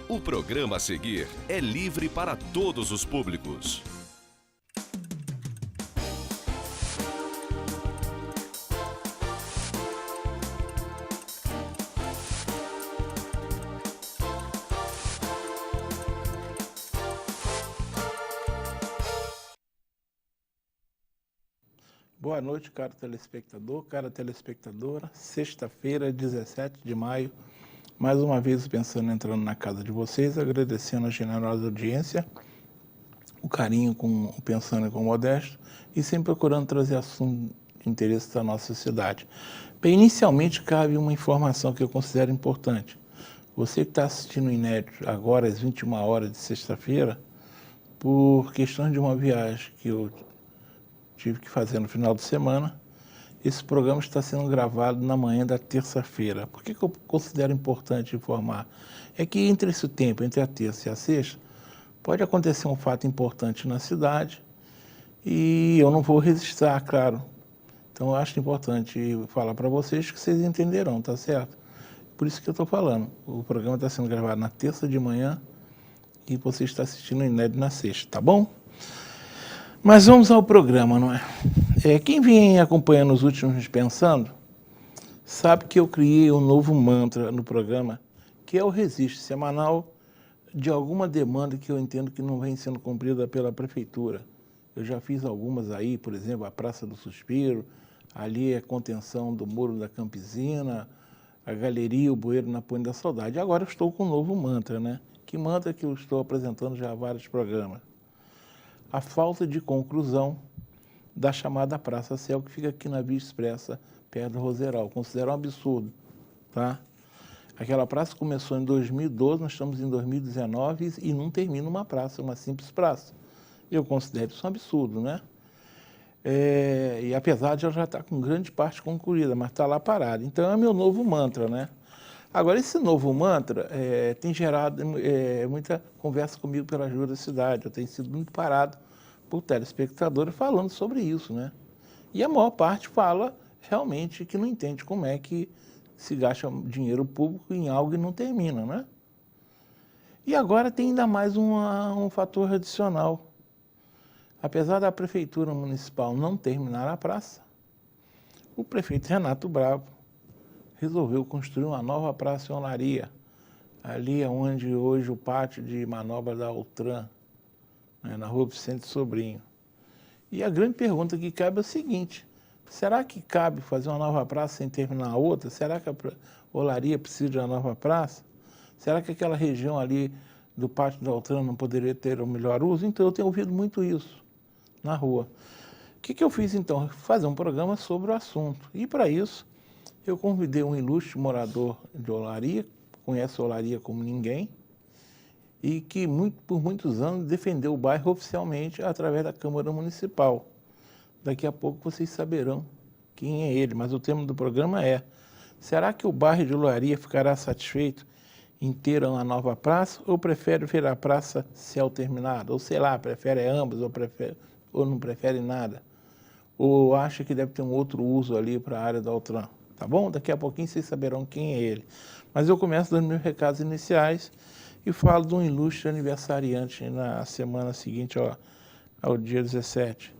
O programa a seguir é livre para todos os públicos. Boa noite, caro telespectador, cara telespectadora. Sexta-feira, 17 de maio, mais uma vez pensando entrando na casa de vocês, agradecendo a generosa audiência, o carinho com o Pensando com o Modesto e sempre procurando trazer assuntos de interesse da nossa sociedade. Bem, inicialmente cabe uma informação que eu considero importante. Você que está assistindo o Inédito agora às 21 horas de sexta-feira, por questões de uma viagem que eu tive que fazer no final de semana, esse programa está sendo gravado na manhã da terça-feira. Por que eu considero importante informar? É que entre esse tempo, entre a terça e a sexta, pode acontecer um fato importante na cidade e eu não vou registrar, claro. Então eu acho importante falar para vocês que vocês entenderão, tá certo? Por isso que eu estou falando. O programa está sendo gravado na terça de manhã e você está assistindo o Inédito na sexta, tá bom? Mas vamos ao programa, não é? Quem vem acompanhando os últimos Pensando, sabe que eu criei um novo mantra no programa, que é o registro semanal de alguma demanda que eu entendo que não vem sendo cumprida pela prefeitura. Eu já fiz algumas aí, por exemplo, a Praça do Suspiro, ali a contenção do Muro da Campesina, a Galeria, o Bueiro na Ponte da Saudade. Agora eu estou com um novo mantra, né? Que mantra que eu estou apresentando já há vários programas. A falta de conclusão da chamada Praça Céu, que fica aqui na Via Expressa, perto do Roseral. Considero um absurdo, tá? Aquela praça começou em 2012, nós estamos em 2019 e não termina uma praça, uma simples praça. Eu considero isso um absurdo, né? E apesar de ela já estar com grande parte concluída, mas está lá parada. Então é meu novo mantra, né? Agora, esse novo mantra tem gerado muita conversa comigo pela ajuda da cidade. Eu tenho sido muito parado por telespectadores falando sobre isso, né? E a maior parte fala realmente que não entende como é que se gasta dinheiro público em algo e não termina, né? E agora tem ainda mais um fator adicional. Apesar da prefeitura municipal não terminar a praça, o prefeito Renato Bravo resolveu construir uma nova praça em Olaria, ali onde hoje o pátio de manobra da Altran, né, na rua Vicente Sobrinho. E a grande pergunta que cabe é o seguinte: será que cabe fazer uma nova praça sem terminar a outra? Será que a Olaria precisa de uma nova praça? Será que aquela região ali do pátio da Altran não poderia ter o melhor uso? Então eu tenho ouvido muito isso na rua. O que eu fiz então? Fazer um programa sobre o assunto. E para isso, eu convidei um ilustre morador de Olaria, conhece Olaria como ninguém, e que por muitos anos defendeu o bairro oficialmente através da Câmara Municipal. Daqui a pouco vocês saberão quem é ele, mas o tema do programa é: será que o bairro de Olaria ficará satisfeito em ter uma nova praça ou prefere ver a Praça Céu terminada? Ou sei lá, prefere ambas ou não prefere nada? Ou acha que deve ter um outro uso ali para a área da Altran? Tá bom? Daqui a pouquinho vocês saberão quem é ele. Mas eu começo dando meus recados iniciais e falo de um ilustre aniversariante na semana seguinte ao dia 17.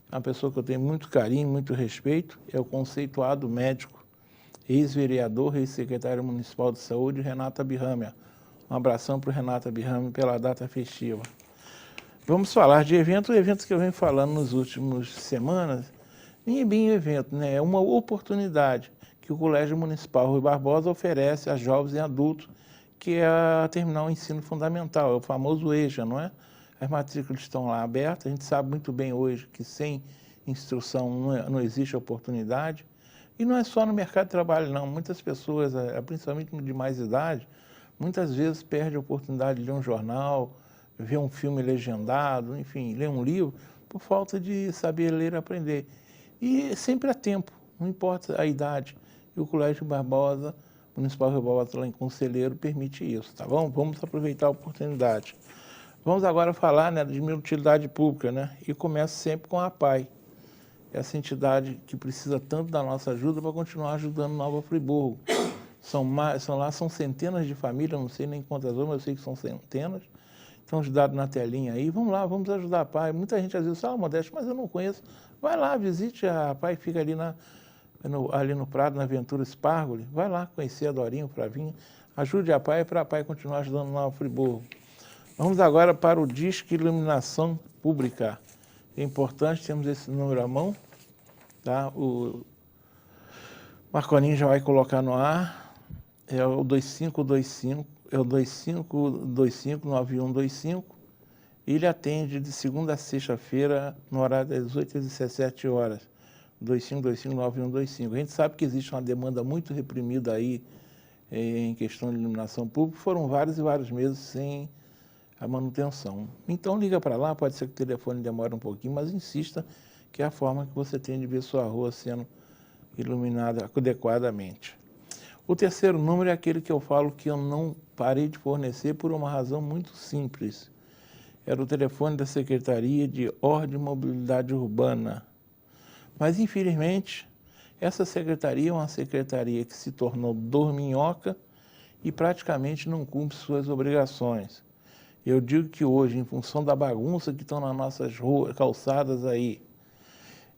É uma pessoa que eu tenho muito carinho, muito respeito, é o conceituado médico, ex-vereador, ex-secretário municipal de saúde, Renato Abirrâmia. Um abração para o Renato Abirrâmia pela data festiva. Vamos falar de eventos que eu venho falando nas últimas semanas. Nem é bem evento, né? É uma oportunidade que o Colégio Municipal Rui Barbosa oferece a jovens e adultos, que é a terminar o ensino fundamental, é o famoso EJA, não é? As matrículas estão lá abertas, a gente sabe muito bem hoje que sem instrução não existe oportunidade. E não é só no mercado de trabalho, não. Muitas pessoas, principalmente de mais idade, muitas vezes perdem a oportunidade de ler um jornal, ver um filme legendado, enfim, ler um livro, por falta de saber ler e aprender. E sempre há tempo, não importa a idade. E o Colégio Barbosa, Municipal Rio Barbosa, lá em Conselheiro, permite isso, tá bom? Vamos aproveitar a oportunidade. Vamos agora falar, né, de minha utilidade pública, né? E começo sempre com a APAE, essa entidade que precisa tanto da nossa ajuda para continuar ajudando Nova Friburgo. São centenas de famílias, não sei nem quantas mas eu sei que são centenas. Estão os dados na telinha aí. Vamos lá, vamos ajudar a APAE. Muita gente às vezes fala, Modesto, mas eu não conheço. Vai lá, visite a APAE, fica ali ali no Prado, na Ventura Espargoli. Vai lá conhecer a Dorinha, o Flavinho. Ajude a APAE para a APAE continuar ajudando Nova Friburgo. Vamos agora para o Disque Iluminação Pública. É importante, temos esse número à mão. Tá? O Marconinho já vai colocar no ar. É o 2525, é o 2525-9125. Ele atende de segunda a sexta-feira, no horário das 8 às 17 horas. 2525-9125. A gente sabe que existe uma demanda muito reprimida aí em questão de iluminação pública. Foram vários e vários meses sem a manutenção. Então liga para lá, pode ser que o telefone demore um pouquinho, mas insista que é a forma que você tem de ver sua rua sendo iluminada adequadamente. O terceiro número é aquele que eu falo que eu não parei de fornecer por uma razão muito simples. Era o telefone da Secretaria de Ordem e Mobilidade Urbana. Mas, infelizmente, essa secretaria é uma secretaria que se tornou dorminhoca e praticamente não cumpre suas obrigações. Eu digo que hoje, em função da bagunça que estão nas nossas ruas, calçadas aí,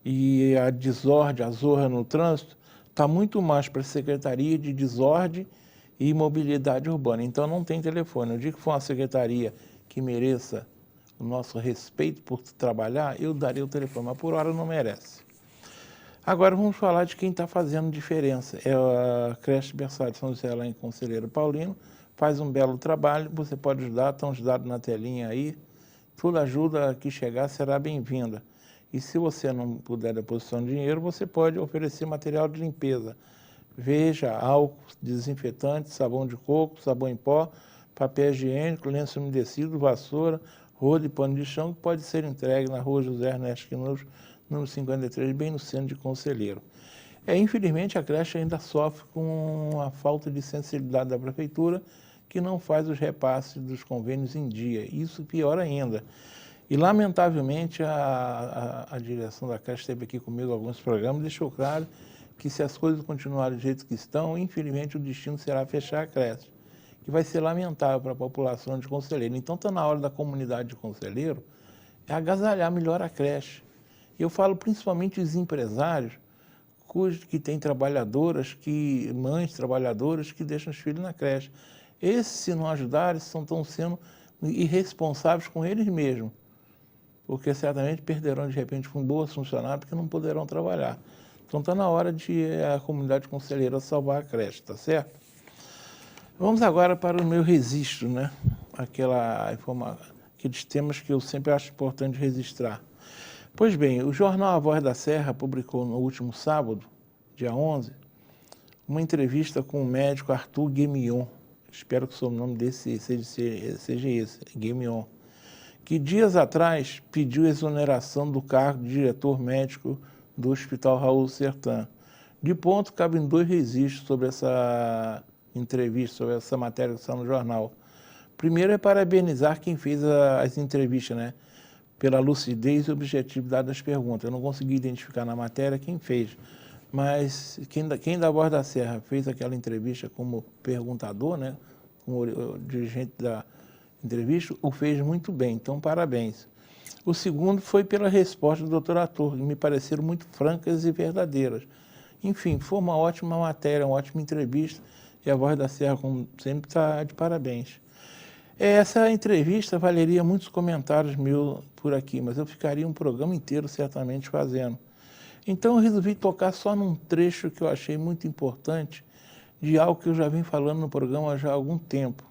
e a desordem, a zorra no trânsito, está muito mais para a Secretaria de Desordem e Mobilidade Urbana. Então não tem telefone. Eu digo que for uma secretaria que mereça o nosso respeito por trabalhar, eu daria o telefone, mas por hora não merece. Agora vamos falar de quem está fazendo diferença. É a creche berçário de São José, lá em Conselheiro Paulino. Faz um belo trabalho, você pode ajudar, estão os dados na telinha aí. Toda ajuda que chegar será bem-vinda. E se você não puder depositar dinheiro, você pode oferecer material de limpeza. Veja, álcool, desinfetante, sabão de coco, sabão em pó, papel higiênico, lenço umedecido, vassoura, rodo e pano de chão, que pode ser entregue na rua José Ernesto Quinus, número 53, bem no centro de Conselheiro. Infelizmente, a creche ainda sofre com a falta de sensibilidade da prefeitura, que não faz os repasses dos convênios em dia. Isso pior ainda. E, lamentavelmente, a direção da creche esteve aqui comigo em alguns programas, deixou claro que se as coisas continuarem do jeito que estão, infelizmente o destino será fechar a creche, que vai ser lamentável para a população de Conselheiro. Então está na hora da comunidade de Conselheiro agasalhar melhor a creche. Eu falo principalmente os empresários que têm mães trabalhadoras que deixam os filhos na creche. Esses, se não ajudarem, estão sendo irresponsáveis com eles mesmos, porque certamente perderão de repente com boas funcionários porque não poderão trabalhar. Então está na hora de a comunidade conselheira salvar a creche, tá certo? Vamos agora para o meu registro, né? Aqueles temas que eu sempre acho importante registrar. Pois bem, o jornal A Voz da Serra publicou no último sábado, dia 11, uma entrevista com o médico Arthur Guemion. Espero que o sobrenome desse seja esse, Guemion, que dias atrás pediu exoneração do cargo de diretor médico do Hospital Raul Sertan. De ponto, cabem 2 registros sobre essa entrevista, sobre essa matéria que está no jornal. Primeiro é parabenizar quem fez as entrevistas, né? Pela lucidez e objetividade das perguntas. Eu não consegui identificar na matéria quem fez, mas quem da Voz da Serra fez aquela entrevista como perguntador, né? Como dirigente da entrevista, o fez muito bem, então parabéns. O segundo foi pela resposta do Dr. Arthur, que me pareceram muito francas e verdadeiras. Enfim, foi uma ótima matéria, uma ótima entrevista, e a Voz da Serra, como sempre, está de parabéns. Essa entrevista valeria muitos comentários meus por aqui, mas eu ficaria um programa inteiro certamente fazendo. Então eu resolvi tocar só num trecho que eu achei muito importante, de algo que eu já vim falando no programa já há algum tempo.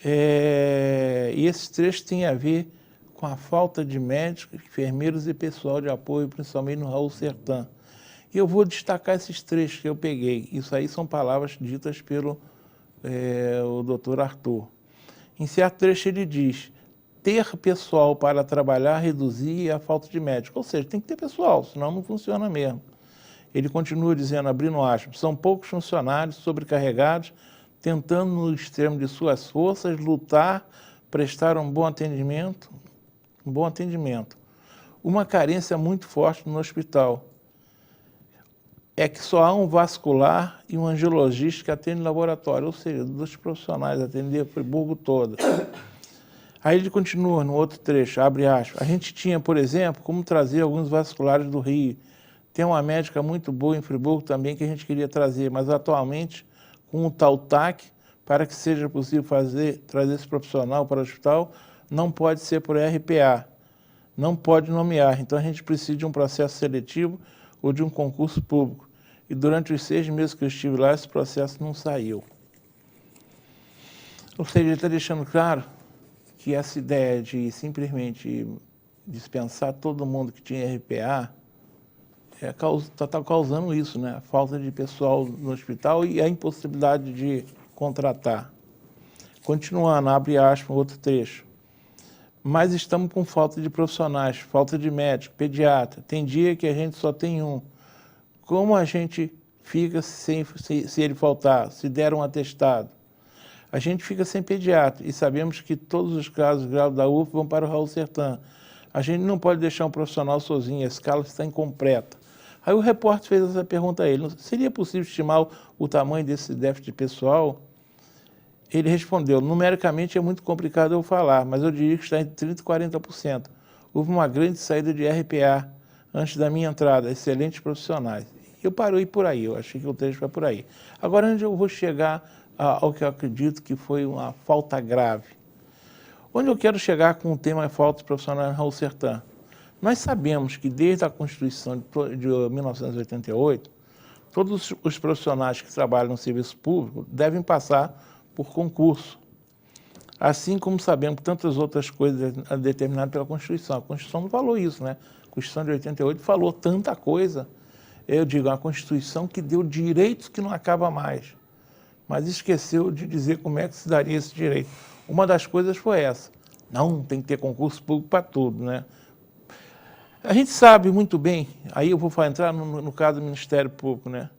E esse trecho tem a ver com a falta de médicos, enfermeiros e pessoal de apoio, principalmente no Raul Sertan. E eu vou destacar esses trechos que eu peguei. Isso aí são palavras ditas pelo o Dr. Arthur. Em certo trecho ele diz: ter pessoal para trabalhar reduzir a falta de médico. Ou seja, tem que ter pessoal, senão não funciona mesmo. Ele continua dizendo, abrindo aspas, são poucos funcionários sobrecarregados, tentando no extremo de suas forças lutar prestaram um bom atendimento. Uma carência muito forte no hospital é que só há um vascular e um angiologista que atende laboratório, ou seja, dos profissionais atender Friburgo toda. Aí ele continua no outro trecho, abre aspas. A gente tinha, por exemplo, como trazer alguns vasculares do Rio. Tem uma médica muito boa em Friburgo também que a gente queria trazer, mas atualmente, com o tal TAC, para que seja possível trazer esse profissional para o hospital, não pode ser por RPA, não pode nomear. Então a gente precisa de um processo seletivo ou de um concurso público. E durante os 6 meses que eu estive lá, esse processo não saiu. Ou seja, ele está deixando claro que essa ideia de simplesmente dispensar todo mundo que tinha RPA está causando isso, né? A falta de pessoal no hospital e a impossibilidade de contratar. Continuando, abre aspas, outro trecho. Mas estamos com falta de profissionais, falta de médico, pediatra. Tem dia que a gente só tem um. Como a gente fica se ele faltar, se der um atestado? A gente fica sem pediatra e sabemos que todos os casos graves da UF vão para o Raul Sertã. A gente não pode deixar um profissional sozinho, a escala está incompleta. Aí o repórter fez essa pergunta a ele, seria possível estimar o tamanho desse déficit pessoal? Ele respondeu, numericamente é muito complicado eu falar, mas eu diria que está entre 30% e 40%. Houve uma grande saída de RPA antes da minha entrada, excelentes profissionais. Eu parei por aí, eu achei que o trecho vai por aí. Agora, onde eu vou chegar ao que eu acredito que foi uma falta grave? Onde eu quero chegar com o tema falta de profissionais Raul Sertã? Nós sabemos que desde a Constituição de 1988, todos os profissionais que trabalham no serviço público devem passar por concurso. Assim como sabemos que tantas outras coisas determinadas pela Constituição. A Constituição não falou isso, né? A Constituição de 88 falou tanta coisa. Eu digo, a Constituição que deu direitos que não acaba mais, mas esqueceu de dizer como é que se daria esse direito. Uma das coisas foi essa. Não, tem que ter concurso público para tudo, né? A gente sabe muito bem, aí eu vou entrar no caso do Ministério Público, né?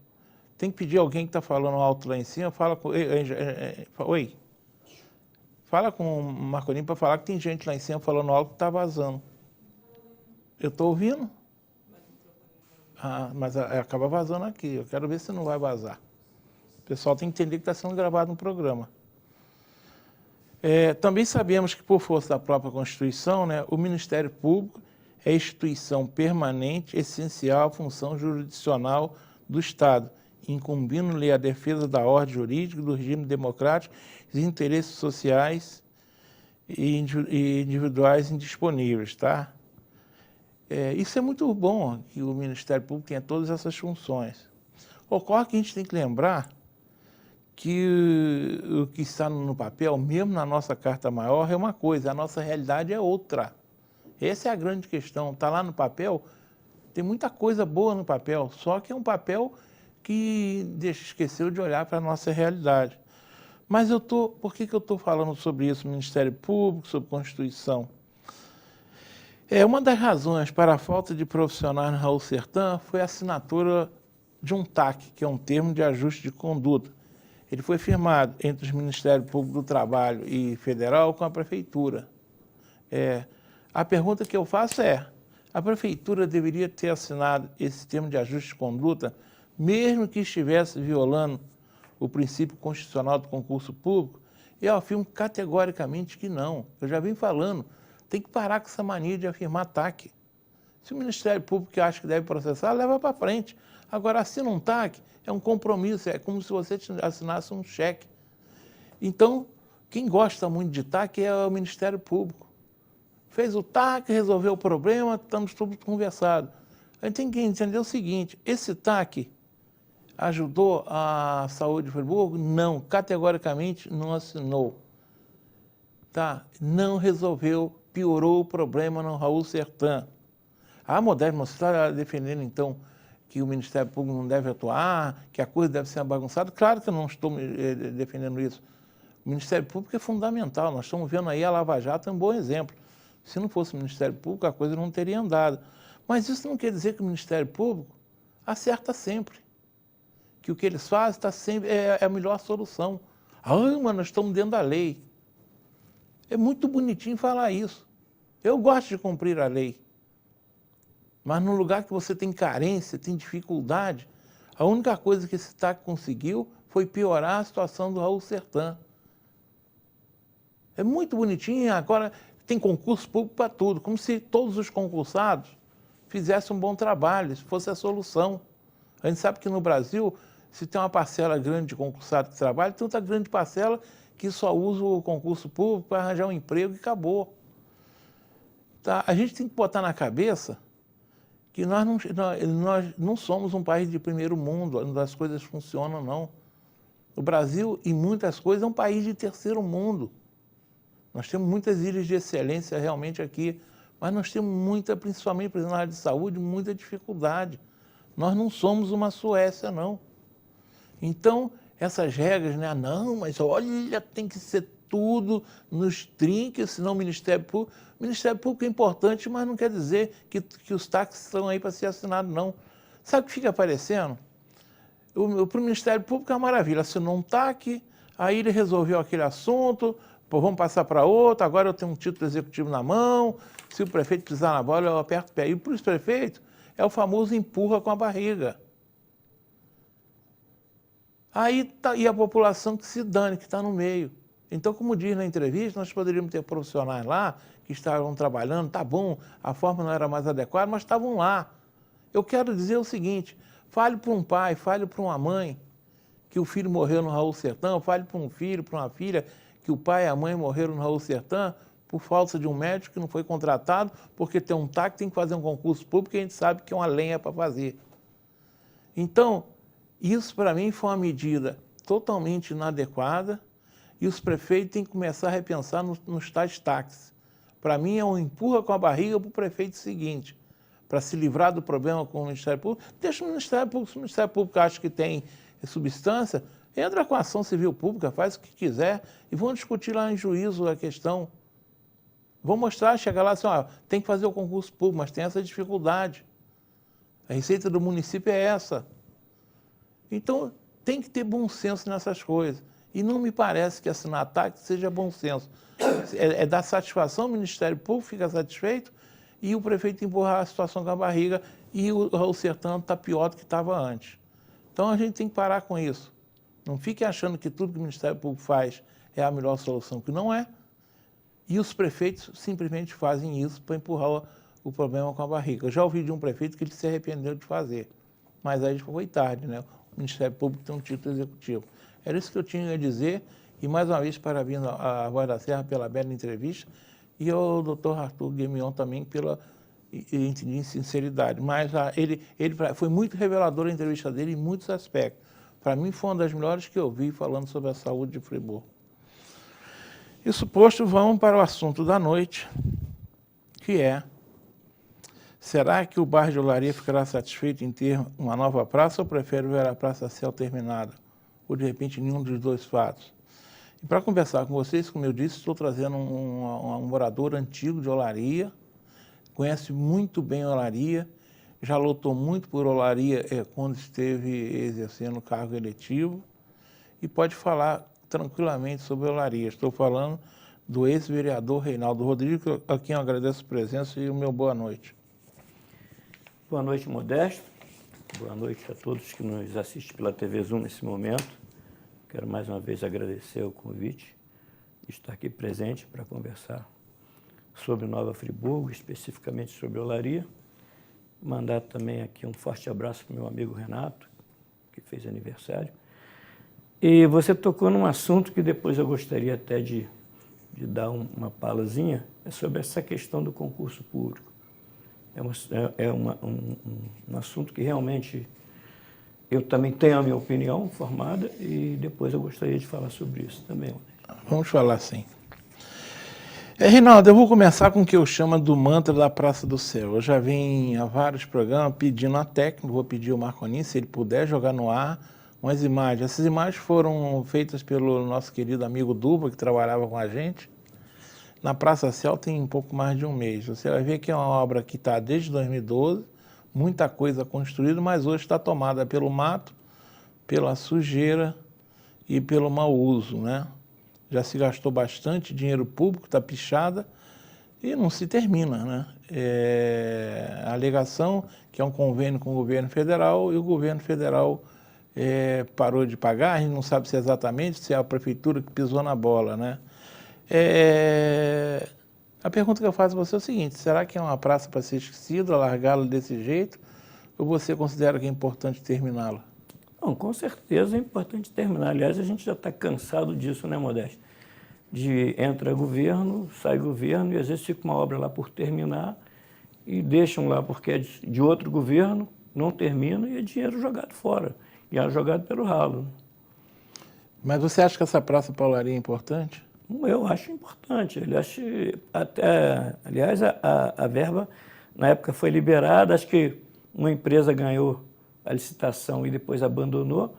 Tem que pedir alguém que está falando alto lá em cima, fala com... Oi? Fala com o Marcolino para falar que tem gente lá em cima falando alto que está vazando. Eu estou ouvindo? Mas acaba vazando aqui, eu quero ver se não vai vazar. O pessoal tem que entender que está sendo gravado um programa. Também sabemos que, por força da própria Constituição, né, o Ministério Público é instituição permanente, essencial à função jurisdicional do Estado, incumbindo-lhe a defesa da ordem jurídica, do regime democrático, dos interesses sociais e individuais indisponíveis, tá? Isso é muito bom, que o Ministério Público tenha todas essas funções. Ocorre que a gente tem que lembrar que o que está no papel, mesmo na nossa Carta Maior, é uma coisa, a nossa realidade é outra. Essa é a grande questão. Está lá no papel, tem muita coisa boa no papel, só que é um papel que esqueceu de olhar para a nossa realidade. Mas por que eu estou falando sobre isso, Ministério Público, sobre Constituição? Uma das razões para a falta de profissionais no Raul Sertã foi a assinatura de um TAC, que é um termo de ajuste de conduta. Ele foi firmado entre os Ministérios Público do Trabalho e Federal com a Prefeitura. A pergunta que eu faço é, a Prefeitura deveria ter assinado esse termo de ajuste de conduta, mesmo que estivesse violando o princípio constitucional do concurso público? Eu afirmo categoricamente que não. Eu já vim falando, tem que parar com essa mania de afirmar TAC. Se o Ministério Público acha que deve processar, leva para frente. Agora, assina um TAC, é um compromisso, é como se você assinasse um cheque. Então, quem gosta muito de TAC é o Ministério Público. Fez o TAC, resolveu o problema, estamos todos conversados. A gente tem que entender o seguinte, esse TAC ajudou a saúde de Friburgo? Não, categoricamente não assinou. Tá? Não resolveu, piorou o problema no Raul Sertã. A Modéstia está defendendo, então, que o Ministério Público não deve atuar, que a coisa deve ser bagunçada. Claro que eu não estou defendendo isso. O Ministério Público é fundamental. Nós estamos vendo aí a Lava Jato é um bom exemplo. Se não fosse o Ministério Público, a coisa não teria andado. Mas isso não quer dizer que o Ministério Público acerta sempre. Que o que eles fazem está sempre, é a melhor solução. Mas nós estamos dentro da lei. É muito bonitinho falar isso. Eu gosto de cumprir a lei. Mas no lugar que você tem carência, tem dificuldade, a única coisa que esse TAC conseguiu foi piorar a situação do Raul Sertã. É muito bonitinho, agora tem concurso público para tudo, como se todos os concursados fizessem um bom trabalho, se fosse a solução. A gente sabe que no Brasil, se tem uma parcela grande de concursados que trabalham, tem outra grande parcela que só usa o concurso público para arranjar um emprego e acabou. Tá? A gente tem que botar na cabeça que nós não somos um país de primeiro mundo, onde as coisas funcionam, não. O Brasil, em muitas coisas, é um país de terceiro mundo. Nós temos muitas ilhas de excelência realmente aqui, mas nós temos muita, principalmente na área de saúde, muita dificuldade. Nós não somos uma Suécia, não. Então, essas regras, né? Não, mas olha, tem que ser tudo nos trinques, senão o Ministério Público... O Ministério Público é importante, mas não quer dizer que os táxis estão aí para ser assinados, não. Sabe o que fica aparecendo? Para o Ministério Público é uma maravilha, assinou um TAC, aí ele resolveu aquele assunto, pô, vamos passar para outro, agora eu tenho um título executivo na mão, se o prefeito pisar na bola, eu aperto o pé. E para os prefeitos, é o famoso empurra com a barriga. Aí tá, e a população que se dane, que está no meio. Então, como diz na entrevista, nós poderíamos ter profissionais lá que estavam trabalhando, tá bom, a forma não era mais adequada, mas estavam lá. Eu quero dizer o seguinte, fale para um pai, fale para uma mãe que o filho morreu no Raul Sertã, fale para um filho, para uma filha, que o pai e a mãe morreram no Raul Sertã por falta de um médico que não foi contratado, porque tem um TAC, tem que fazer um concurso público e a gente sabe que é uma lenha para fazer. Então, isso para mim foi uma medida totalmente inadequada e os prefeitos têm que começar a repensar nos tais TACs. Para mim é um empurra com a barriga para o prefeito seguinte, para se livrar do problema com o Ministério Público, deixa o Ministério Público, se o Ministério Público acha que tem substância, entra com a ação civil pública, faz o que quiser e vão discutir lá em juízo a questão. Vão mostrar, chegar lá assim, ó, tem que fazer o concurso público, mas tem essa dificuldade. A receita do município é essa. Então, tem que ter bom senso nessas coisas. E não me parece que assinar TAC seja bom senso. É dar satisfação, o Ministério Público fica satisfeito e o prefeito empurrar a situação com a barriga e o Raul Sertã está pior do que estava antes. Então, a gente tem que parar com isso. Não fique achando que tudo que o Ministério Público faz é a melhor solução, que não é. E os prefeitos simplesmente fazem isso para empurrar o problema com a barriga. Eu já ouvi de um prefeito que ele se arrependeu de fazer, mas aí foi tarde, né? O Ministério Público tem um título executivo. Era isso que eu tinha a dizer, e mais uma vez parabéns à Voz da Serra pela bela entrevista, e ao Dr. Arthur Guemion também pela sinceridade. Mas ele foi muito revelador a entrevista dele em muitos aspectos. Para mim foi uma das melhores que eu vi falando sobre a saúde de Friburgo. Isso posto, vamos para o assunto da noite, que é: será que o bairro de Olaria ficará satisfeito em ter uma nova praça ou prefere ver a Praça Céu terminada? Ou, de repente, nenhum dos dois fatos? E para conversar com vocês, como eu disse, estou trazendo um morador antigo de Olaria, conhece muito bem Olaria, já lutou muito por Olaria quando esteve exercendo o cargo eletivo e pode falar tranquilamente sobre Olaria. Estou falando do ex-vereador Reinaldo Rodrigues, a quem eu agradeço a presença e o meu boa noite. Boa noite, Modesto. Boa noite a todos que nos assistem pela TV Zoom nesse momento. Quero mais uma vez agradecer o convite de estar aqui presente para conversar sobre Nova Friburgo, especificamente sobre Olaria. Mandar também aqui um forte abraço para o meu amigo Renato, que fez aniversário. E você tocou num assunto que depois eu gostaria até de dar uma palazinha, é sobre essa questão do concurso público. É um assunto que realmente eu também tenho a minha opinião formada e depois eu gostaria de falar sobre isso também. Vamos falar sim. Reinaldo, eu vou começar com o que eu chamo do mantra da Praça do Céu. Eu já vim a vários programas pedindo a técnica, vou pedir ao Marconin, se ele puder jogar no ar umas imagens. Essas imagens foram feitas pelo nosso querido amigo Duba, que trabalhava com a gente. Na Praça Céu tem um pouco mais de um mês. Você vai ver que é uma obra que está desde 2012, muita coisa construída, mas hoje está tomada pelo mato, pela sujeira e pelo mau uso, né? já se gastou bastante dinheiro público, está pichada e não se termina, né? A alegação que é um convênio com o governo federal e o governo federal parou de pagar, a gente não sabe se é exatamente se é a prefeitura que pisou na bola, né? A pergunta que eu faço a você é o seguinte: será que é uma praça para ser esquecida, largá-la desse jeito, ou você considera que é importante terminá-la? Não, com certeza é importante terminar. Aliás, a gente já está cansado disso, né, Modesto? Entra governo, sai governo, e às vezes fica uma obra lá por terminar e deixam lá porque é de outro governo, não termina e é dinheiro jogado fora, e é jogado pelo ralo. Mas você acha que essa Praça Paularia é importante? Eu acho importante. Aliás, a verba, na época, foi liberada. Acho que uma empresa ganhou a licitação e depois abandonou,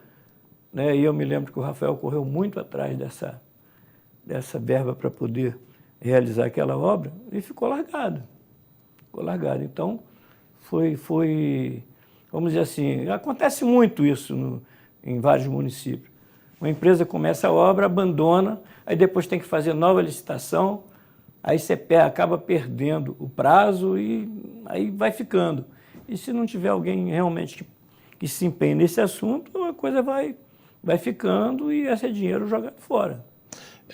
né? E eu me lembro que o Rafael correu muito atrás dessa verba para poder realizar aquela obra e ficou largado. Então, vamos dizer assim, acontece muito isso em vários municípios. Uma empresa começa a obra, abandona, aí depois tem que fazer nova licitação, aí você acaba perdendo o prazo e aí vai ficando. E se não tiver alguém realmente que se empenhe nesse assunto, a coisa vai ficando e esse dinheiro jogado fora.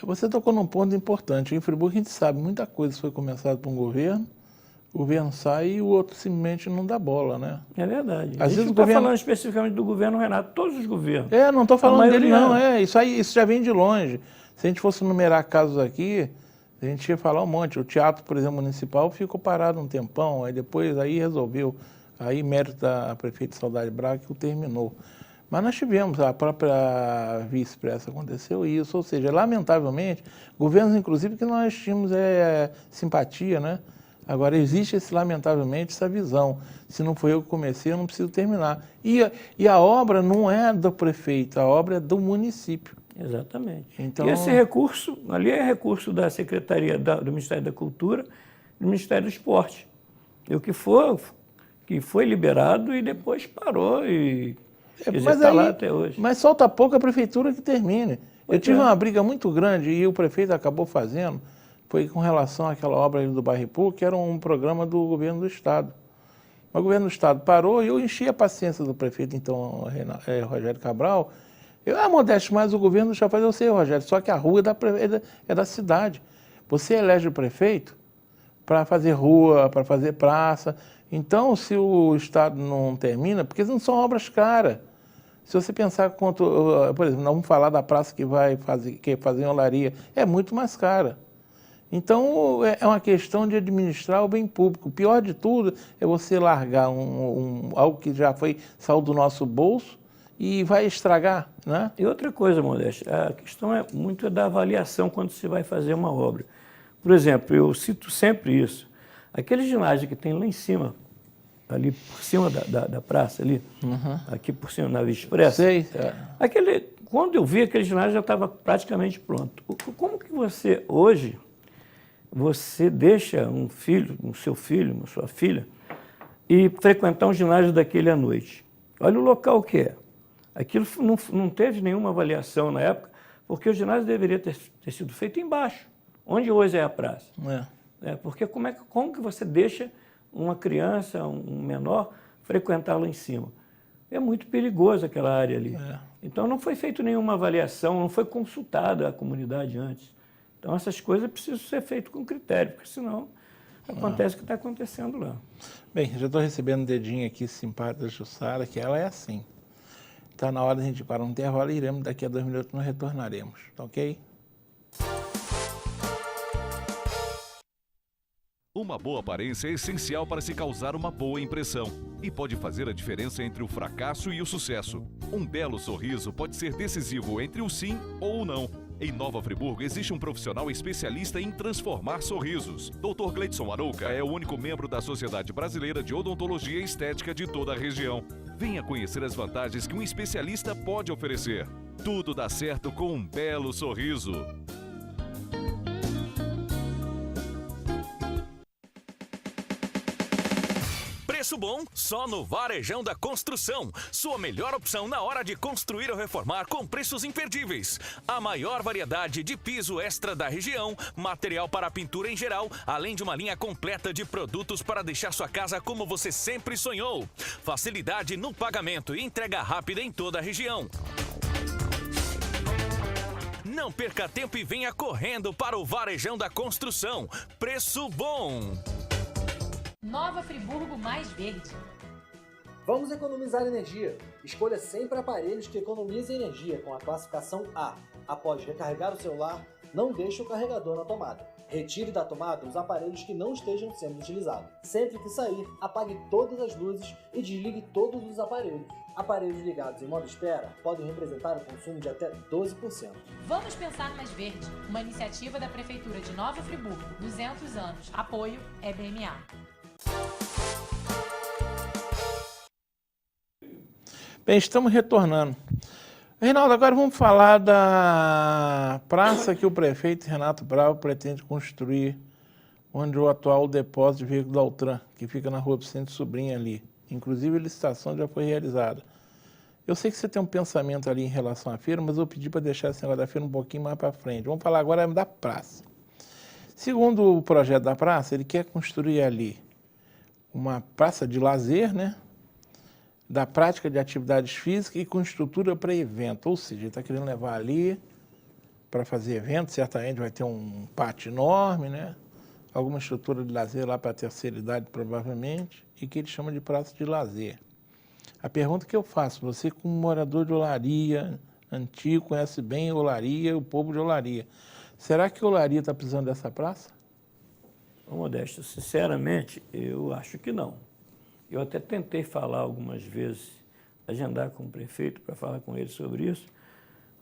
Você tocou num ponto importante. Em Friburgo a gente sabe, muita coisa foi começada por um governo, o governo sai e o outro simplesmente não dá bola, né? É verdade. Às vezes não está falando especificamente do governo Renato, todos os governos. Não estou falando dele não, isso já vem de longe. Se a gente fosse numerar casos aqui, a gente ia falar um monte. O teatro, por exemplo, municipal ficou parado um tempão, aí depois resolveu, aí mérito da prefeita Saudade Braga que o terminou. Mas nós tivemos, a própria Via Expressa aconteceu isso, ou seja, lamentavelmente, governos inclusive que nós tínhamos simpatia, né? Agora existe lamentavelmente essa visão, se não foi eu que comecei, eu não preciso terminar. E a obra não é do prefeito, a obra é do município. Exatamente. Então, e esse recurso, ali é recurso da Secretaria do Ministério da Cultura e do Ministério do Esporte. E o que foi liberado e depois parou e está lá até hoje. Mas falta pouco a prefeitura que termine. Eu tive uma briga muito grande e o prefeito acabou fazendo, foi com relação àquela obra do Barripu, que era um programa do governo do Estado. Mas o governo do Estado parou e eu enchi a paciência do prefeito, então, Rogério Cabral. Modesto, mas o governo já faz, eu sei, Rogério, só que a rua é da cidade. Você elege o prefeito para fazer rua, para fazer praça. Então, se o Estado não termina, porque não são obras caras. Se você pensar quanto, por exemplo, não vamos falar da praça que vai fazer em Olaria, é muito mais cara. Então, é uma questão de administrar o bem público. O pior de tudo é você largar algo que já saiu do nosso bolso e vai estragar, né? E outra coisa, Modesto, a questão é muito da avaliação quando se vai fazer uma obra. Por exemplo, eu cito sempre isso. Aquele ginásio que tem lá em cima, ali por cima da praça, ali, aqui por cima, na Via Expressa. Sei. Quando eu vi aquele ginásio, já estava praticamente pronto. Como que você, hoje, você deixa um seu filho, uma sua filha, e frequentar um ginásio daquele à noite? Olha o local que é. Aquilo não teve nenhuma avaliação na época, porque o ginásio deveria ter sido feito embaixo, onde hoje é a praça. Porque como que você deixa uma criança, um menor, frequentar lá em cima? É muito perigoso aquela área ali. Então não foi feita nenhuma avaliação, não foi consultada a comunidade antes. Então essas coisas precisam ser feitas com critério, porque senão acontece o que está acontecendo lá. Bem, já estou recebendo um dedinho aqui simpático da Jussara, que ela é assim. Está na hora de a gente parar um intervalo e iremos, daqui a 2 minutos nós retornaremos, tá ok? Uma boa aparência é essencial para se causar uma boa impressão e pode fazer a diferença entre o fracasso e o sucesso. Um belo sorriso pode ser decisivo entre o sim ou o não. Em Nova Friburgo existe um profissional especialista em transformar sorrisos. Dr. Gleidson Arouca é o único membro da Sociedade Brasileira de Odontologia e Estética de toda a região. Venha conhecer as vantagens que um especialista pode oferecer. Tudo dá certo com um belo sorriso. Preço bom só no Varejão da Construção. Sua melhor opção na hora de construir ou reformar com preços imperdíveis. A maior variedade de piso extra da região, material para pintura em geral, além de uma linha completa de produtos para deixar sua casa como você sempre sonhou. Facilidade no pagamento e entrega rápida em toda a região. Não perca tempo e venha correndo para o Varejão da Construção. Preço bom. Nova Friburgo Mais Verde. Vamos economizar energia. Escolha sempre aparelhos que economizem energia com a classificação A. Após recarregar o celular, não deixe o carregador na tomada. Retire da tomada os aparelhos que não estejam sendo utilizados. Sempre que sair, apague todas as luzes e desligue todos os aparelhos. Aparelhos ligados em modo espera podem representar um consumo de até 12%. Vamos pensar mais verde. Uma iniciativa da Prefeitura de Nova Friburgo. 200 anos. Apoio EBMA. Bem, estamos retornando. Reinaldo, agora vamos falar da praça que o prefeito Renato Bravo pretende construir, onde o atual depósito de veículos da Altran, que fica na rua Vicente Sobrinho ali. Inclusive, a licitação já foi realizada. Eu sei que você tem um pensamento ali em relação à feira, mas eu pedi para deixar esse negócio da feira um pouquinho mais para frente. Vamos falar agora da praça. Segundo o projeto da praça, ele quer construir ali uma praça de lazer, né? Da prática de atividades físicas e com estrutura para evento. Ou seja, ele está querendo levar ali para fazer evento, certamente vai ter um pátio enorme, né? Alguma estrutura de lazer lá para a terceira idade, provavelmente, e que ele chama de praça de lazer. A pergunta que eu faço, você como morador de Olaria, antigo, conhece bem Olaria, o povo de Olaria, será que Olaria está precisando dessa praça? Ô, Modesto, sinceramente, eu acho que não. Eu até tentei falar algumas vezes, agendar com o prefeito para falar com ele sobre isso,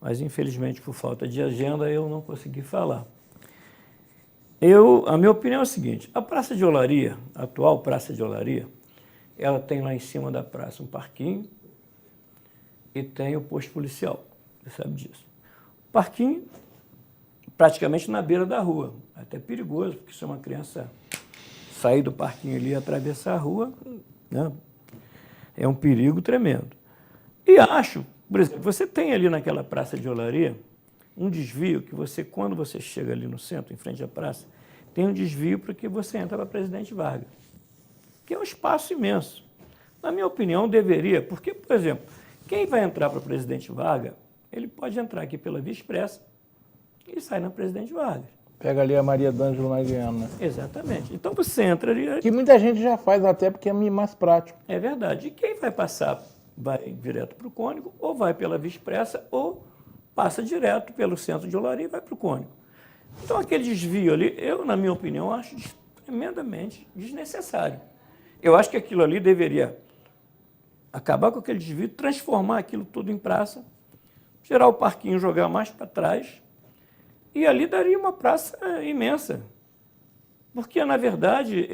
mas infelizmente por falta de agenda eu não consegui falar. A minha opinião é a seguinte, a Praça de Olaria, a atual Praça de Olaria, ela tem lá em cima da praça um parquinho e tem o posto policial, você sabe disso. O parquinho praticamente na beira da rua, até perigoso, porque se uma criança sair do parquinho ali e atravessar a rua, né, é um perigo tremendo. E acho, por exemplo, você tem ali naquela Praça de Olaria um desvio que você, quando você chega ali no centro, em frente à praça, tem um desvio para que você entra para Presidente Vargas, que é um espaço imenso. Na minha opinião, deveria, porque, por exemplo, quem vai entrar para Presidente Vargas, ele pode entrar aqui pela Via Expressa e sair na Presidente Vargas. Pega ali a Maria d'Ângelo Mariano, né? Exatamente. Então você entra ali... Que muita gente já faz até porque é mais prático. É verdade. E quem vai passar vai direto para o Cônigo, ou vai pela Via Expressa, ou passa direto pelo centro de Olaria e vai para o Cônigo. Então aquele desvio ali, eu, na minha opinião, acho tremendamente desnecessário. Eu acho que aquilo ali deveria acabar com aquele desvio, transformar aquilo tudo em praça, tirar o parquinho, jogar mais para trás, e ali daria uma praça imensa. Porque, na verdade,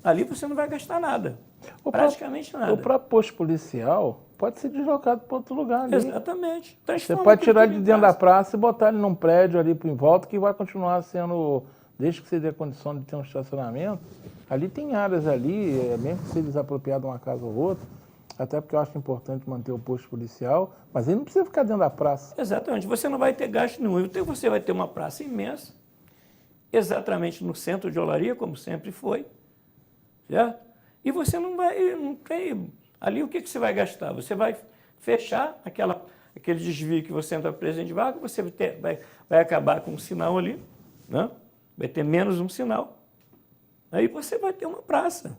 ali você não vai gastar nada, praticamente nada. O próprio posto policial pode ser deslocado para outro lugar ali. Exatamente. Você pode tirar ele de dentro da praça e botar ele num prédio ali em volta, que vai continuar sendo, desde que você dê a condição de ter um estacionamento. Ali tem áreas ali, mesmo que seja desapropriado uma casa ou outra, até porque eu acho importante manter o posto policial, mas ele não precisa ficar dentro da praça. Exatamente. Você não vai ter gasto nenhum. Então você vai ter uma praça imensa, exatamente no centro de Olaria, como sempre foi, certo? E você não tem... Ali o que você vai gastar? Você vai fechar aquele desvio que você entra para Presidente Vargas, você vai acabar com um sinal ali, né? Vai ter menos um sinal, aí você vai ter uma praça.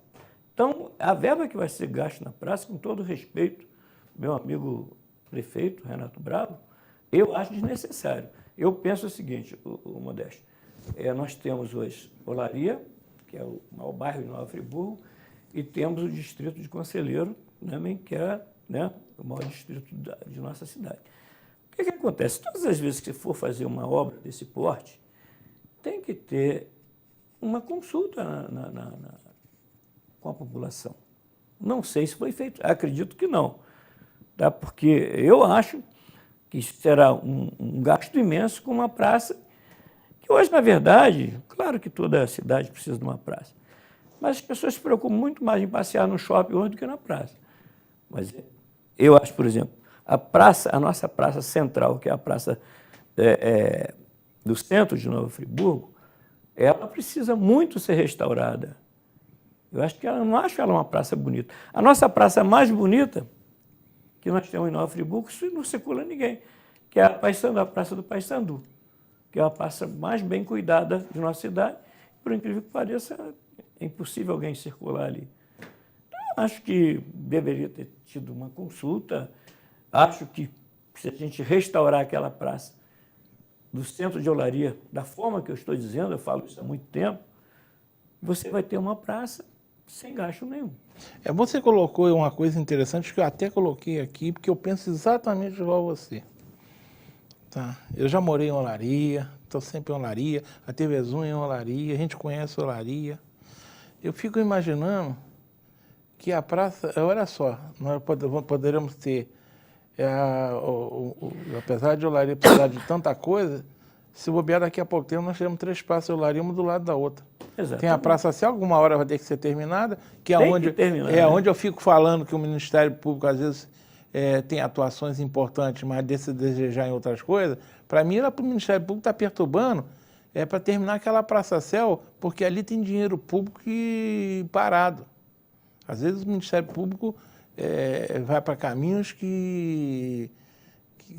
Então, a verba que vai ser gasta na praça, com todo respeito, meu amigo prefeito, Renato Bravo, eu acho desnecessário. Eu penso o seguinte, o Modesto, nós temos hoje Olaria, que é o maior bairro de Nova Friburgo, e temos o distrito de Conselheiro, também, que é, né, o maior distrito de nossa cidade. O que acontece? Todas as vezes que você for fazer uma obra desse porte, tem que ter uma consulta com a população. Não sei se foi feito, acredito que não, tá? Porque eu acho que será um gasto imenso com uma praça, que hoje, na verdade, claro que toda a cidade precisa de uma praça, Mas as pessoas se preocupam muito mais em passear no shopping hoje do que na praça. Mas eu acho, por exemplo, a nossa praça central, que é a praça do centro de Nova Friburgo, ela precisa muito ser restaurada. Eu acho que não acho ela uma praça bonita. A nossa praça mais bonita que nós temos em Nova Friburgo, isso não circula ninguém, que é a Praça do Paissandu, que é a praça mais bem cuidada de nossa cidade. Por incrível que pareça, é impossível alguém circular ali. Então, acho que deveria ter tido uma consulta. Acho que se a gente restaurar aquela praça do centro de Olaria, da forma que eu estou dizendo, eu falo isso há muito tempo, você vai ter uma praça sem gasto nenhum. Você colocou uma coisa interessante que eu até coloquei aqui, porque eu penso exatamente igual a você. Tá? Eu já morei em Olaria, estou sempre em Olaria, a TV1 em Olaria, a gente conhece Olaria. Eu fico imaginando que a praça, olha só, nós poderemos ter, apesar de Olaria precisar de tanta coisa, se bobear daqui a pouco tempo, nós temos 3 praças de Olaria, uma do lado da outra. Exatamente. Tem a Praça Céu, alguma hora vai ter que ser terminada, que é né? onde eu fico falando que o Ministério Público, às vezes, tem atuações importantes, mas desse desejar em outras coisas. Para mim, o Ministério Público está perturbando para terminar aquela Praça Céu, porque ali tem dinheiro público parado. Às vezes o Ministério Público vai para caminhos que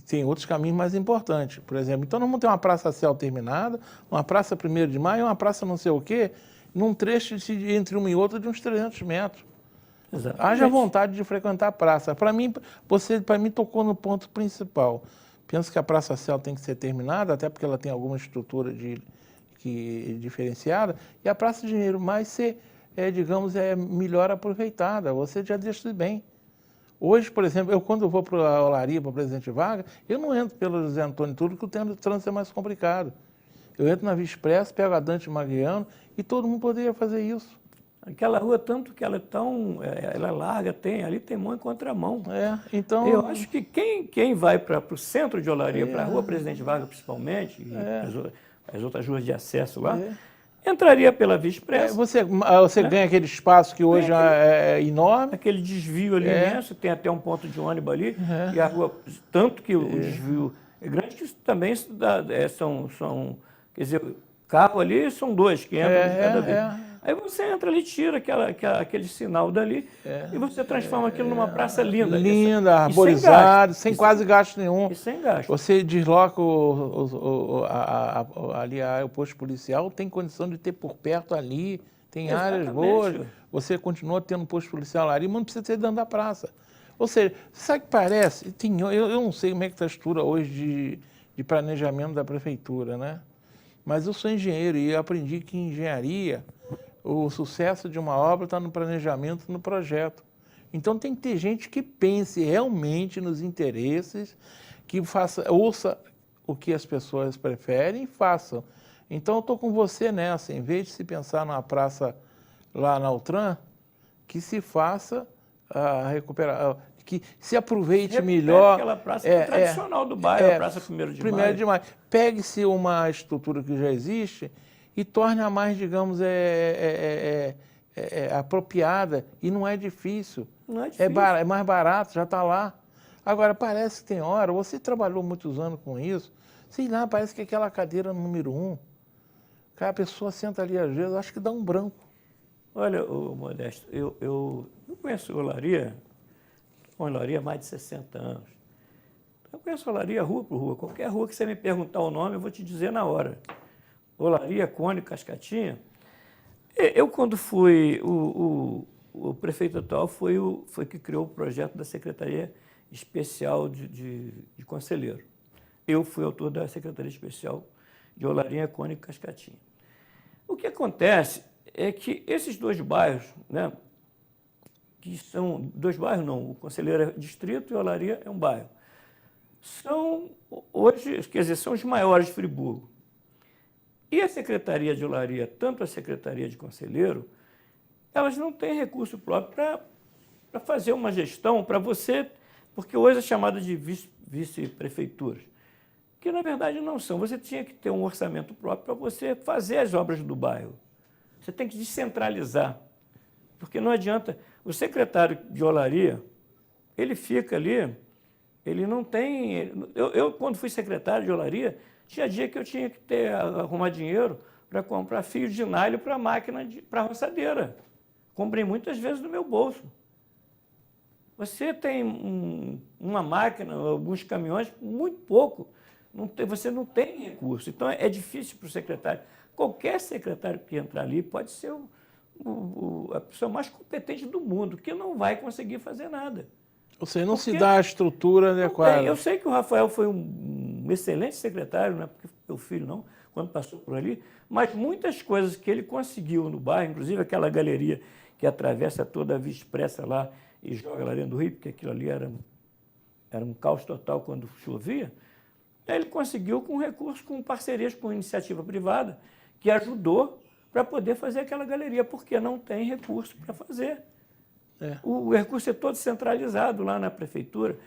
tem outros caminhos mais importantes, por exemplo. Então, nós vamos ter uma Praça Céu terminada, uma Praça 1º de Maio, uma praça não sei o quê, num trecho entre uma e outra de uns 300 metros. Exatamente. Haja vontade de frequentar a praça. Para mim, tocou no ponto principal. Penso que a Praça Céu tem que ser terminada, até porque ela tem alguma estrutura diferenciada, e a Praça de Dinheiro Mais ser, melhor aproveitada. Você já deixa bem. Hoje, por exemplo, eu quando vou para a Olaria, para o Presidente Vargas, eu não entro pelo José Antônio Túlio, porque o trânsito é mais complicado. Eu entro na Via Expressa, pego a Dante Magliano e todo mundo poderia fazer isso. Aquela rua, tanto que ela é larga, ali tem mão em contramão. Então... Eu acho que quem vai para o centro de Olaria, para a Rua Presidente Vargas principalmente, e as outras ruas de acesso lá, entraria pela Via Expressa. Você ganha aquele espaço que hoje é enorme. Aquele desvio ali imenso, tem até um ponto de ônibus ali, e a rua, tanto que o desvio é grande, que também são, quer dizer, carro ali são 2 que entram de cada vez. Aí você entra ali, tira aquele sinal dali e você transforma aquilo numa praça linda. Linda, arborizada, sem quase gasto nenhum. E sem gasto. Você desloca ali o posto policial, tem condição de ter por perto ali, tem áreas boas. Você continua tendo posto policial ali, mas não precisa ter dentro da praça. Ou seja, sabe o que parece? Eu não sei como é que está a estrutura hoje de planejamento da prefeitura, né? Mas eu sou engenheiro e eu aprendi que em engenharia o sucesso de uma obra está no planejamento, no projeto. Então tem que ter gente que pense realmente nos interesses, que ouça o que as pessoas preferem e façam. Então eu estou com você nessa, em vez de se pensar numa praça lá na Altran, que se faça a recuperação, que se aproveite melhor. Aquela praça tradicional do bairro, a Praça 1º de Maio. Pegue-se uma estrutura que já existe e torne-a mais, digamos, apropriada. E não é difícil. Não é difícil. É mais barato, já está lá. Agora, parece que tem hora, você trabalhou muitos anos com isso, sei lá, parece que aquela cadeira número 1, a pessoa senta ali às vezes, acho que dá um branco. Olha, Modesto, eu conheço Olaria, Olaria há mais de 60 anos. Eu conheço Olaria rua por rua. Qualquer rua que você me perguntar o nome, eu vou te dizer na hora. Olaria, Cônigo, Cascatinha. Eu, quando fui, o prefeito atual foi que criou o projeto da Secretaria Especial de Conselheiro. Eu fui autor da Secretaria Especial de Olaria, Cônigo e Cascatinha. O que acontece é que esses 2 bairros, né, que são 2 bairros, não, o Conselheiro é distrito e Olaria é um bairro, são hoje, quer dizer, são os maiores de Friburgo. E a Secretaria de Olaria, tanto a Secretaria de Conselheiro, elas não têm recurso próprio para fazer uma gestão, para você, porque hoje é chamada de vice-prefeituras, que na verdade não são. Você tinha que ter um orçamento próprio para você fazer as obras do bairro. Você tem que descentralizar. Porque não adianta. O secretário de olaria, ele fica ali, ele não tem... Eu quando fui secretário de olaria, tinha dia que eu tinha que arrumar dinheiro para comprar fio de nylon para a máquina, para a roçadeira. Comprei muitas vezes no meu bolso. Você tem uma máquina, alguns caminhões, muito pouco. Você não tem recurso. Então, é difícil para o secretário. Qualquer secretário que entrar ali pode ser a pessoa mais competente do mundo, que não vai conseguir fazer nada. Ou seja, não se dá a estrutura adequada. Eu sei que o Rafael foi um excelente secretário, não é porque meu filho não, quando passou por ali, mas muitas coisas que ele conseguiu no bairro, inclusive aquela galeria que atravessa toda a Via Expressa lá e joga lá dentro do rio, porque aquilo ali era um caos total quando chovia, ele conseguiu com recursos, com parcerias com iniciativa privada, que ajudou para poder fazer aquela galeria, porque não tem recurso para fazer. O recurso é todo centralizado lá na prefeitura.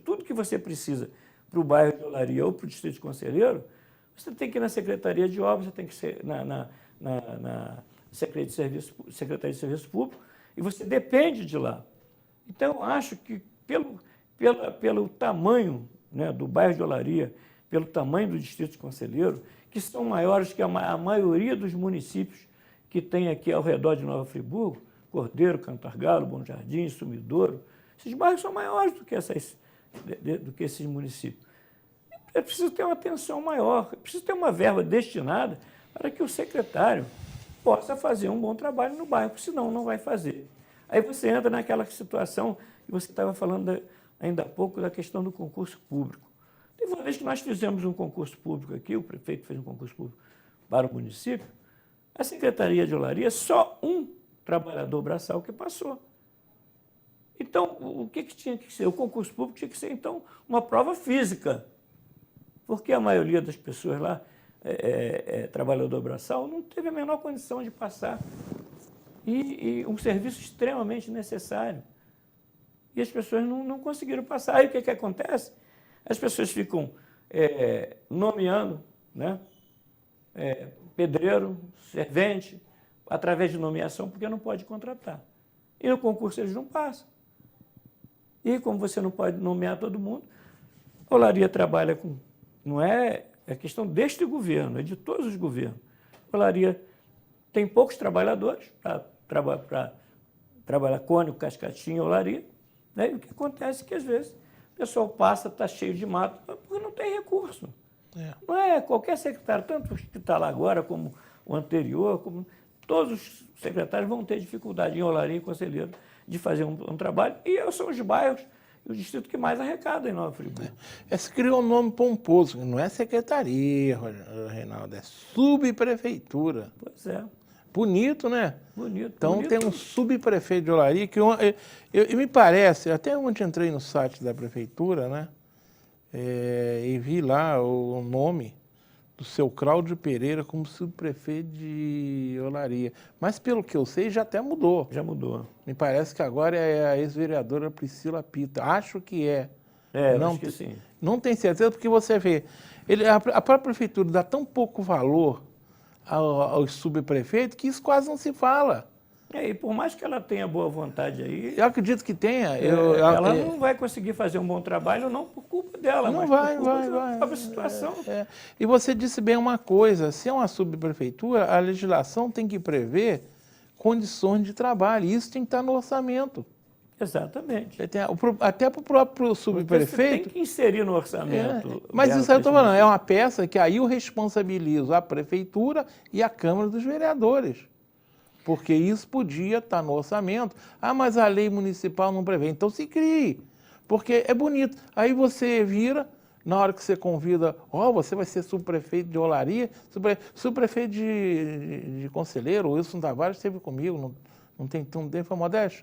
Tudo que você precisa para o bairro de Olaria ou para o distrito de Conselheiro, você tem que ir na Secretaria de Obras, você tem que ser na Secretaria de Serviço Público, e você depende de lá. Então, eu acho que pelo tamanho, né, do bairro de Olaria, pelo tamanho do distrito de Conselheiro, que são maiores que a maioria dos municípios que tem aqui ao redor de Nova Friburgo, Cordeiro, Cantargalo, Bom Jardim, Sumidouro, esses bairros são maiores do que esses municípios. É preciso ter uma atenção maior, é preciso ter uma verba destinada para que o secretário possa fazer um bom trabalho no bairro, senão não vai fazer. Aí você entra naquela situação que você estava falando ainda há pouco da questão do concurso público. Teve uma vez que nós fizemos um concurso público aqui, o prefeito fez um concurso público para o município, a Secretaria de Olaria, só um trabalhador braçal que passou. Então, o que tinha que ser? O concurso público tinha que ser, então, uma prova física, porque a maioria das pessoas lá, trabalhador braçal, não teve a menor condição de passar. E um serviço extremamente necessário. E as pessoas não conseguiram passar. Aí o que acontece? As pessoas ficam nomeando, né, pedreiro, servente, através de nomeação, porque não pode contratar. E no concurso eles não passam. E como você não pode nomear todo mundo, a Olaria trabalha com... Não é questão deste governo, é de todos os governos. A Olaria tem poucos trabalhadores para trabalhar Cônigo, Cascatinha, Olaria, né? E o que acontece é que, às vezes, o pessoal passa, está cheio de mato, porque não tem recurso. Não é qualquer secretário, tanto os que está lá agora, como o anterior, como todos os secretários vão ter dificuldade em Olaria e Conselheiro de fazer um trabalho, e são os bairros e o distrito que mais arrecada em Nova Friburgo. Se criou um nome pomposo, não é secretaria, Reinaldo, é subprefeitura. Pois é. Bonito, né? Bonito. Então bonito. tem um subprefeito de Olaria que me parece, até ontem entrei no site da prefeitura, né? E vi lá o nome do seu Cláudio Pereira como subprefeito de Olaria. Mas pelo que eu sei, já até mudou. Já mudou. Me parece que agora é a ex-vereadora Priscila Pita. Acho que é. Eu acho que sim. Não tenho certeza, porque você vê, a própria prefeitura dá tão pouco valor aos subprefeitos que isso quase não se fala. E por mais que ela tenha boa vontade aí... Eu acredito que tenha. Ela não vai conseguir fazer um bom trabalho, não por culpa dela, não mas vai, por culpa vai. da própria situação. E você disse bem uma coisa, se é uma subprefeitura, a legislação tem que prever condições de trabalho, e isso tem que estar no orçamento. Exatamente. Até para o próprio subprefeito... Você tem que inserir no orçamento. Mas isso aí eu estou falando, é uma peça que aí eu responsabilizo a prefeitura e a Câmara dos Vereadores. Porque isso podia estar no orçamento. Mas a lei municipal não prevê. Então se crie, porque é bonito. Aí você vira, na hora que você convida, você vai ser subprefeito de Olaria, subprefeito de Conselheiro, o Wilson Tavares esteve comigo, não tem foi modesto.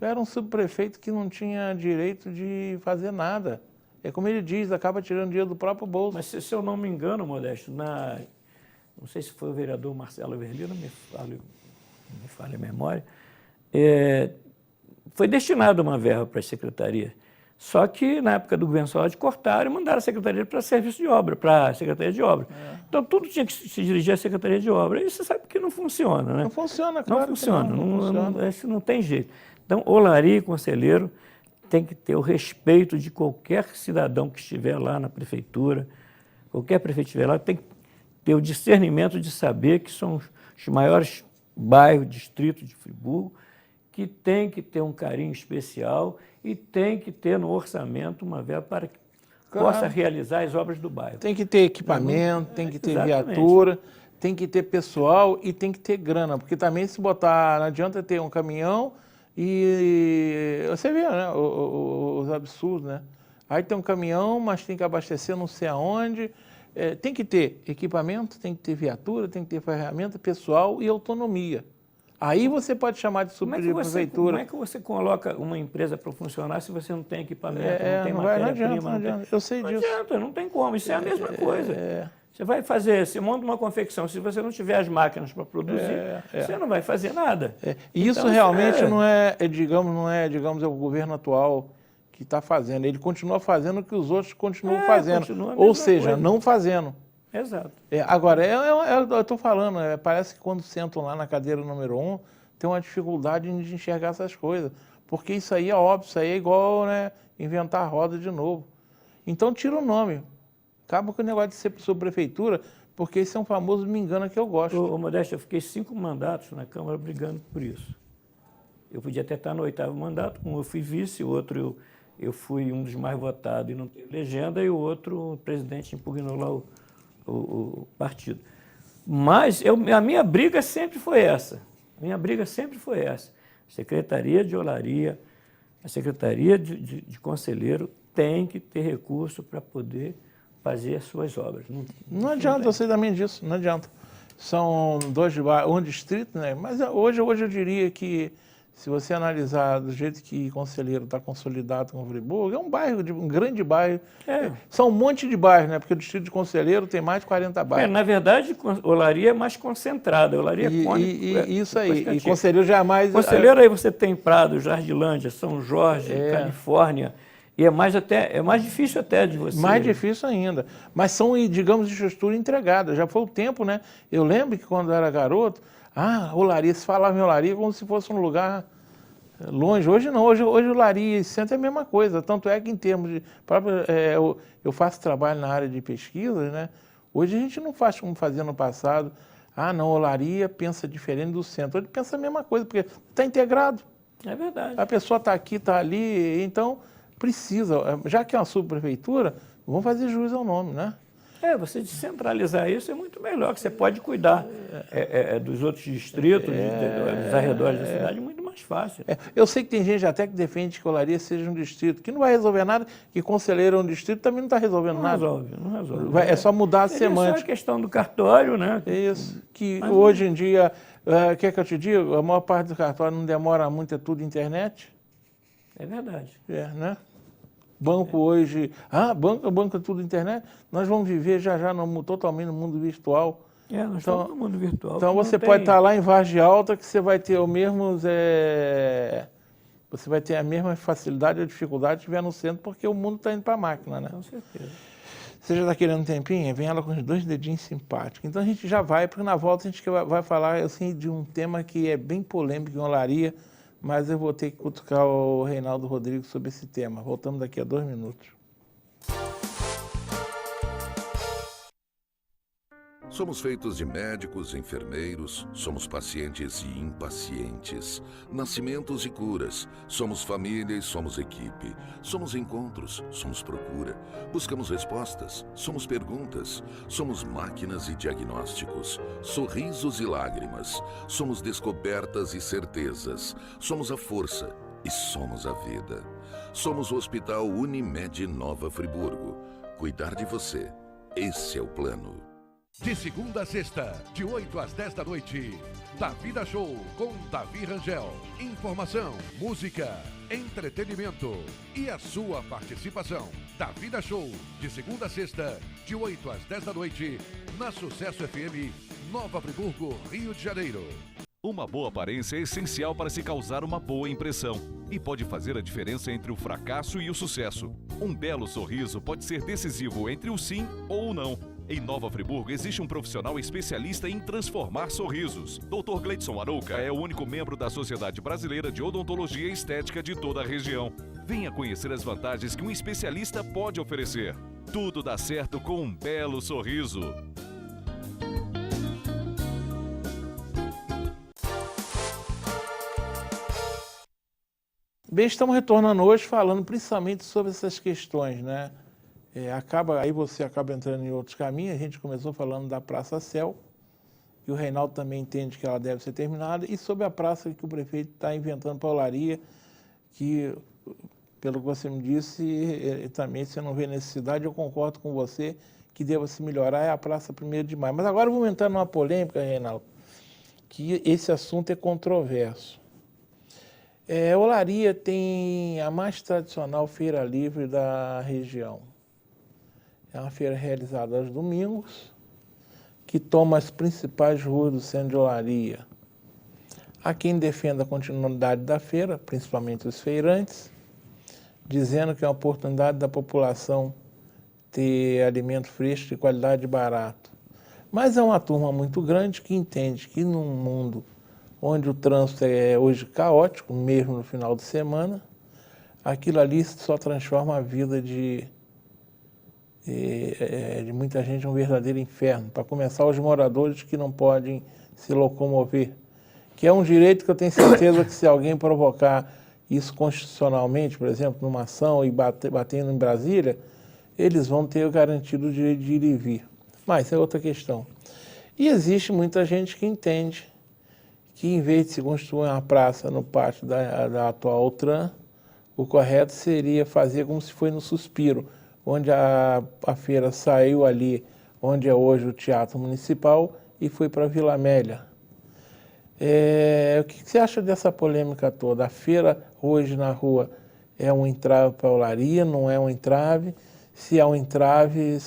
Era um subprefeito que não tinha direito de fazer nada. É como ele diz, acaba tirando dinheiro do próprio bolso. Mas se eu não me engano, Modesto, não sei se foi o vereador Marcelo Verlino, me falha a memória, foi destinada uma verba para as secretarias. Só que, na época do governo Soares, cortaram e mandaram a Secretaria para Serviço de Obra, para a Secretaria de Obra. Então, tudo tinha que se dirigir à Secretaria de Obra. E você sabe que não funciona, né? Não funciona, claro. Não funciona, não funciona. Isso não tem jeito. Então, olaria e conselheiro tem que ter o respeito de qualquer cidadão que estiver lá na prefeitura, qualquer prefeito que estiver lá, tem que ter o discernimento de saber que são os maiores bairros, distritos de Friburgo, que tem que ter um carinho especial e tem que ter no orçamento uma verba para que possa realizar as obras do bairro. Tem que ter equipamento, tem que ter Exatamente. viatura, tem que ter pessoal e tem que ter grana, porque também se botar, não adianta ter um caminhão e você vê, né, os absurdos, né? Aí tem um caminhão, mas tem que abastecer não sei aonde, tem que ter equipamento, tem que ter viatura, tem que ter ferramenta, pessoal e autonomia. Aí você pode chamar de subprefeitura. Como é que você coloca uma empresa para funcionar se você não tem equipamento, não tem não matéria-prima? adianta. Eu sei disso. Não adianta, não tem como. Isso é a mesma coisa. Você vai fazer, você monta uma confecção, se você não tiver as máquinas para produzir, você não vai fazer nada. E isso então, realmente não é, digamos, o governo atual que está fazendo. Ele continua fazendo o que os outros continuam fazendo. Continua a Ou mesma seja, coisa. não fazendo. Exato. Agora, eu estou falando, parece que quando sentam lá na cadeira número 1, tem uma dificuldade de enxergar essas coisas. Porque isso aí é óbvio, isso aí é igual, né, inventar a roda de novo. Então tira o nome. Acaba com o negócio de ser subprefeitura, porque esse é um famoso me engana que eu gosto. Ô, Modesto, eu fiquei 5 mandatos na Câmara brigando por isso. Eu podia até estar no 8º mandato, um eu fui vice, o outro eu fui um dos mais votados e não teve legenda, e o outro o presidente impugnou lá o partido. Mas a minha briga sempre foi essa. Secretaria de Olaria, a Secretaria de Conselheiro tem que ter recurso para poder fazer as suas obras. Não adianta, eu sei também disso, não adianta. São um distrito, né? Mas hoje eu diria que, se você analisar do jeito que Conselheiro está consolidado com o Friburgo, é um bairro, um grande bairro. São um monte de bairros, né? Porque o distrito de Conselheiro tem mais de 40 bairros. Na verdade, Olaria é mais concentrada. Olaria isso aí. E Conselheiro já é mais... Conselheiro aí você tem Prado, Jardilândia, São Jorge, Califórnia. E é mais difícil até de você... Mais difícil ainda. Mas são, digamos, de estrutura entregada. Já foi o tempo, né? Eu lembro que quando eu era garoto, Olaria, se falava em Olaria como se fosse um lugar longe. Hoje não, hoje Olaria e centro é a mesma coisa. Tanto é que em termos de... eu faço trabalho na área de pesquisa, né? Hoje a gente não faz como fazia no passado. Não, Olaria pensa diferente do centro. Hoje pensa a mesma coisa, porque está integrado. É verdade. A pessoa está aqui, está ali, então precisa. Já que é uma subprefeitura, vamos fazer jus ao nome, né? Você descentralizar isso é muito melhor, que você pode cuidar dos outros distritos, dos arredores da cidade, muito mais fácil. Eu sei que tem gente até que defende que Olaria seja um distrito, que não vai resolver nada, que Conselheiro é um distrito, também não está resolvendo nada. Não resolve. É só mudar a semântica. É só a questão do cartório, né? Isso, que hoje em dia, quer que eu te diga, a maior parte do cartório não demora muito, é tudo internet. É verdade. Né? Banco hoje... banco é tudo internet. Nós vamos viver já totalmente no mundo virtual. Nós estamos no mundo virtual. Então você pode estar lá em Vargem Alta, que você vai ter o mesmo... você vai ter a mesma facilidade ou dificuldade que tiver no centro, porque o mundo está indo para a máquina, né? Com certeza. Você já está querendo um tempinho? Vem ela com os 2 dedinhos simpáticos. Então a gente já vai, porque na volta a gente vai falar assim, de um tema que é bem polêmico em Olaria, mas eu vou ter que cutucar o Reinaldo Rodrigues sobre esse tema. Voltamos daqui a 2 minutos. Somos feitos de médicos, enfermeiros, somos pacientes e impacientes, nascimentos e curas, somos família e somos equipe, somos encontros, somos procura, buscamos respostas, somos perguntas, somos máquinas e diagnósticos, sorrisos e lágrimas, somos descobertas e certezas, somos a força e somos a vida. Somos o Hospital Unimed Nova Friburgo. Cuidar de você, esse é o plano. De segunda a sexta, de 8 às 10 da noite, Davida Show com Davi Rangel. Informação, música, entretenimento e a sua participação. Davida Show, de segunda a sexta, de 8 às 10 da noite, na Sucesso FM, Nova Friburgo, Rio de Janeiro. Uma boa aparência é essencial para se causar uma boa impressão. e pode fazer a diferença entre o fracasso e o sucesso. Um belo sorriso pode ser decisivo entre o sim ou o não. Em Nova Friburgo existe um profissional especialista em transformar sorrisos. Dr. Gleidson Arouca é o único membro da Sociedade Brasileira de Odontologia e Estética de toda a região. Venha conhecer as vantagens que um especialista pode oferecer. Tudo dá certo com um belo sorriso. Bem, estamos retornando hoje falando principalmente sobre essas questões, né? Aí você acaba entrando em outros caminhos. A gente começou falando da Praça Céu, e o Reinaldo também entende que ela deve ser terminada, e sobre a praça que o prefeito está inventando para a olaria, que, pelo que você me disse, também você não vê necessidade, eu concordo com você, que deva se melhorar, é a Praça 1º de Maio. Mas agora vamos entrar numa polêmica, Reinaldo, que esse assunto é controverso. A Olaria tem a mais tradicional feira livre da região. É uma feira realizada aos domingos, que toma as principais ruas do centro de Olaria. Há quem defenda a continuidade da feira, principalmente os feirantes, dizendo que é uma oportunidade da população ter alimento fresco de qualidade e barato. Mas é uma turma muito grande que entende que num mundo onde o trânsito é hoje caótico, mesmo no final de semana, aquilo ali só transforma a vida de muita gente em um verdadeiro inferno. Para começar, os moradores que não podem se locomover, que é um direito que eu tenho certeza que se alguém provocar isso constitucionalmente, por exemplo, numa ação e batendo em Brasília, eles vão ter garantido o direito de ir e vir. Mas é outra questão. E existe muita gente que entende que, em vez de se construir uma praça no pátio da atual Altran, o correto seria fazer como se foi no Suspiro, onde a feira saiu ali, onde é hoje o Teatro Municipal, e foi para Vila Amélia. O que você acha dessa polêmica toda? A feira hoje na rua é um entrave para a olaria, não é um entrave? Se é um entrave,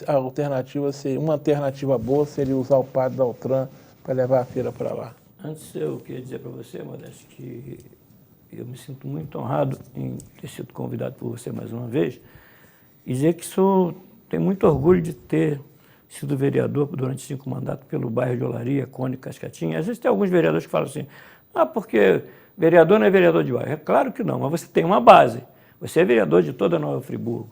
uma alternativa boa seria usar o pátio da Altran para levar a feira para lá. Antes, eu queria dizer para você, Modesto, que eu me sinto muito honrado em ter sido convidado por você mais uma vez, e dizer que tenho muito orgulho de ter sido vereador durante 5 mandatos pelo bairro de Olaria, Cone, Cascatinha. Às vezes tem alguns vereadores que falam assim, porque vereador não é vereador de bairro. É claro que não, mas você tem uma base. Você é vereador de toda Nova Friburgo.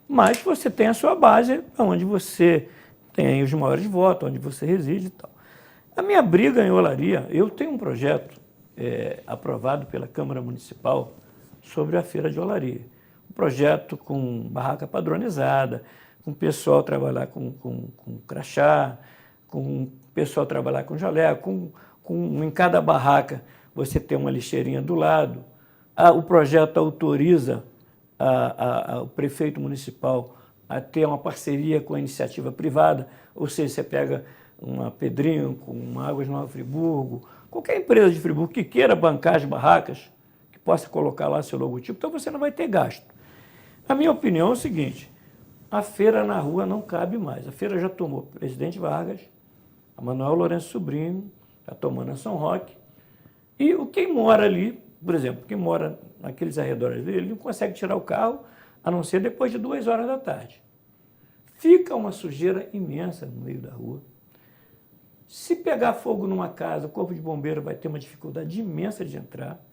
Mas você tem a sua base, onde você tem os maiores votos, onde você reside e tal. A minha briga em Olaria, eu tenho um projeto aprovado pela Câmara Municipal sobre a Feira de Olaria. Um projeto com barraca padronizada, com o pessoal trabalhar com crachá, com o pessoal trabalhar com jaleco, em cada barraca você tem uma lixeirinha do lado. O projeto autoriza o prefeito municipal a ter uma parceria com a iniciativa privada, ou seja, você pega uma Pedrinho com uma Águas Nova Friburgo, qualquer empresa de Friburgo que queira bancar as barracas, que possa colocar lá seu logotipo, então você não vai ter gasto. A minha opinião é o seguinte, a feira na rua não cabe mais. A feira já tomou Presidente Vargas, a Manuel Lourenço Sobrinho, está tomando a São Roque, e quem mora ali, por exemplo, quem mora naqueles arredores dele, ele não consegue tirar o carro, a não ser depois de 2 horas da tarde. Fica uma sujeira imensa no meio da rua. Se pegar fogo numa casa, o corpo de bombeiro vai ter uma dificuldade imensa de entrar.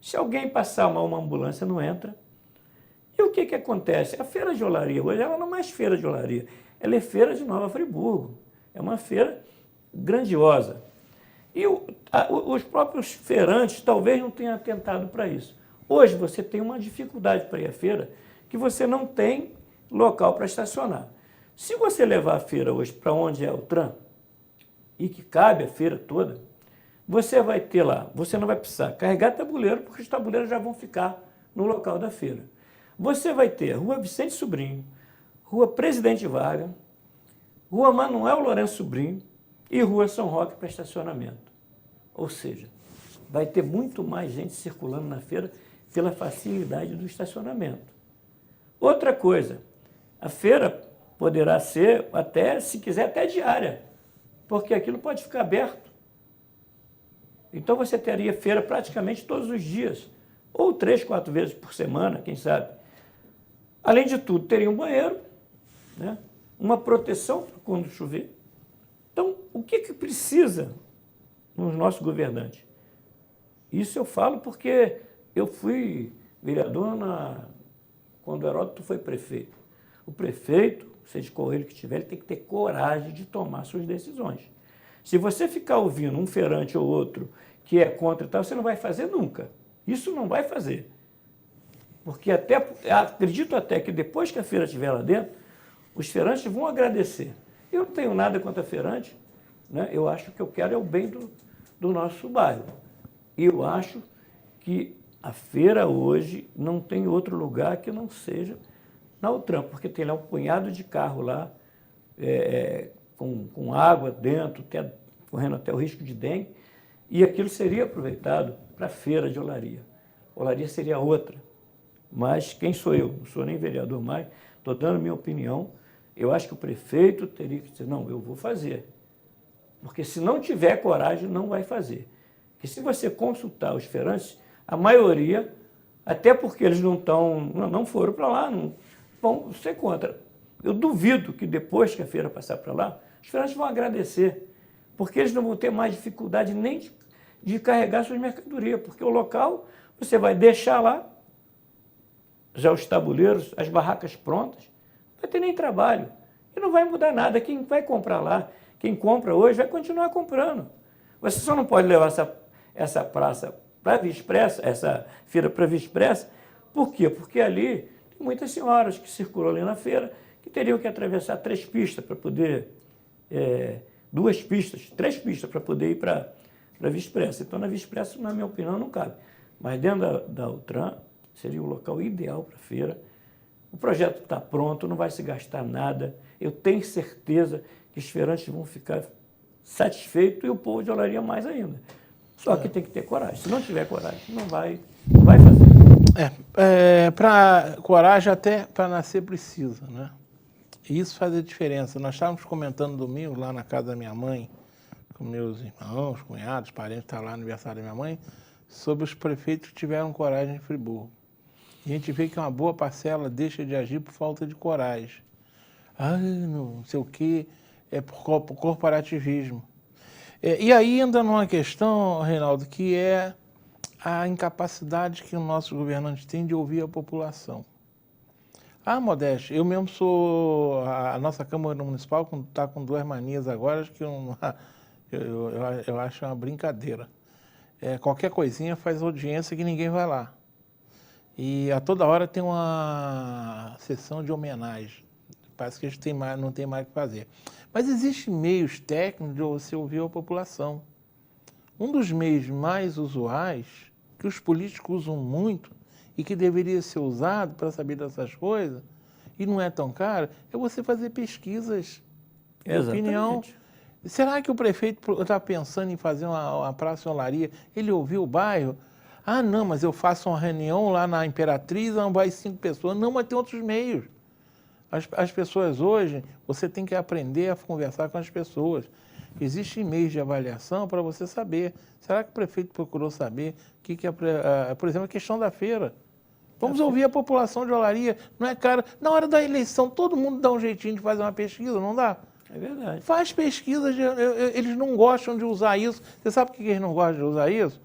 Se alguém passar mal, uma ambulância não entra. E o que acontece? A feira de Olaria hoje, ela não é mais feira de Olaria, ela é feira de Nova Friburgo. É uma feira grandiosa. E os próprios feirantes talvez não tenham atentado para isso. Hoje você tem uma dificuldade para ir à feira que você não tem local para estacionar. Se você levar a feira hoje para onde é o Altran, e que cabe a feira toda, você vai ter lá, você não vai precisar carregar tabuleiro, porque os tabuleiros já vão ficar no local da feira. Você vai ter Rua Vicente Sobrinho, Rua Presidente Vargas, Rua Manuel Lourenço Sobrinho e Rua São Roque para estacionamento. Ou seja, vai ter muito mais gente circulando na feira pela facilidade do estacionamento. Outra coisa, a feira poderá ser até, se quiser, até diária, porque aquilo pode ficar aberto. Então você teria feira praticamente todos os dias ou 3, 4 vezes por semana, quem sabe. Além de tudo, teria um banheiro, né? Uma proteção para quando chover. Então, o que precisa nos nossos governantes? Isso eu falo porque eu fui vereador quando o Heródoto foi prefeito. O prefeito, seja qual ele que tiver, ele tem que ter coragem de tomar suas decisões. Se você ficar ouvindo um feirante ou outro que é contra e tal, você não vai fazer nunca. Isso não vai fazer. Porque acredito até que depois que a feira estiver lá dentro, os feirantes vão agradecer. Eu não tenho nada contra feirante, né? Eu acho que eu quero é o bem do nosso bairro. E eu acho que a feira hoje não tem outro lugar que não seja na Utram, porque tem lá um punhado de carro lá, com água dentro, correndo até o risco de dengue, e aquilo seria aproveitado para a feira de olaria. Olaria seria outra. Mas quem sou eu? Não sou nem vereador mais, estou dando minha opinião. Eu acho que o prefeito teria que dizer, não, eu vou fazer. Porque se não tiver coragem, não vai fazer. Porque se você consultar os feirantes, a maioria, até porque eles não foram para lá, não vão ser contra. Eu duvido que depois que a feira passar para lá, os feirantes vão agradecer, porque eles não vão ter mais dificuldade nem de carregar suas mercadorias, porque o local você vai deixar lá, já os tabuleiros, as barracas prontas, não vai ter nem trabalho. E não vai mudar nada. Quem vai comprar lá, quem compra hoje, vai continuar comprando. Você só não pode levar essa praça para a Via Expressa, essa feira para a Via Expressa. Por quê? Porque ali tem muitas senhoras que circulam ali na feira que teriam que atravessar 3 pistas para poder... 2 pistas, 3 pistas para poder ir para a Via Expressa. Então, na Via Expressa, na minha opinião, não cabe. Mas dentro da Utram, seria o local ideal para a feira. O projeto está pronto, não vai se gastar nada. Eu tenho certeza que os feirantes vão ficar satisfeitos e o povo de olaria mais ainda. Só que tem que ter coragem. Se não tiver coragem, não vai fazer. Para coragem até para nascer precisa, né? E isso faz a diferença. Nós estávamos comentando domingo lá na casa da minha mãe, com meus irmãos, cunhados, parentes, está lá no aniversário da minha mãe, sobre os prefeitos que tiveram coragem em Friburgo. E a gente vê que uma boa parcela deixa de agir por falta de coragem. Não sei o quê, por corporativismo. E aí entra numa questão, Reinaldo, que é a incapacidade que os nossos governantes têm de ouvir a população. Modéstia, eu mesmo sou... A nossa Câmara Municipal está com 2 manias agora, acho que eu acho uma brincadeira. Qualquer coisinha faz audiência que ninguém vai lá. E a toda hora tem uma sessão de homenagem. Parece que a gente não tem mais o que fazer. Mas existem meios técnicos de você ouvir a população. Um dos meios mais usuais, que os políticos usam muito e que deveria ser usado para saber dessas coisas, e não é tão caro, é você fazer pesquisas de opinião. Será que o prefeito está pensando em fazer uma praça em olaria? Ele ouviu o bairro? Não, mas eu faço uma reunião lá na Imperatriz, não vai 5 pessoas. Não, mas tem outros meios. As pessoas hoje, você tem que aprender a conversar com as pessoas. Existem meios de avaliação para você saber. Será que o prefeito procurou saber o que é, por exemplo, a questão da feira? Vamos ouvir a população de olaria. Não é caro. Na hora da eleição, todo mundo dá um jeitinho de fazer uma pesquisa, não dá? É verdade. Faz pesquisa, eles não gostam de usar isso. Você sabe por que eles não gostam de usar isso?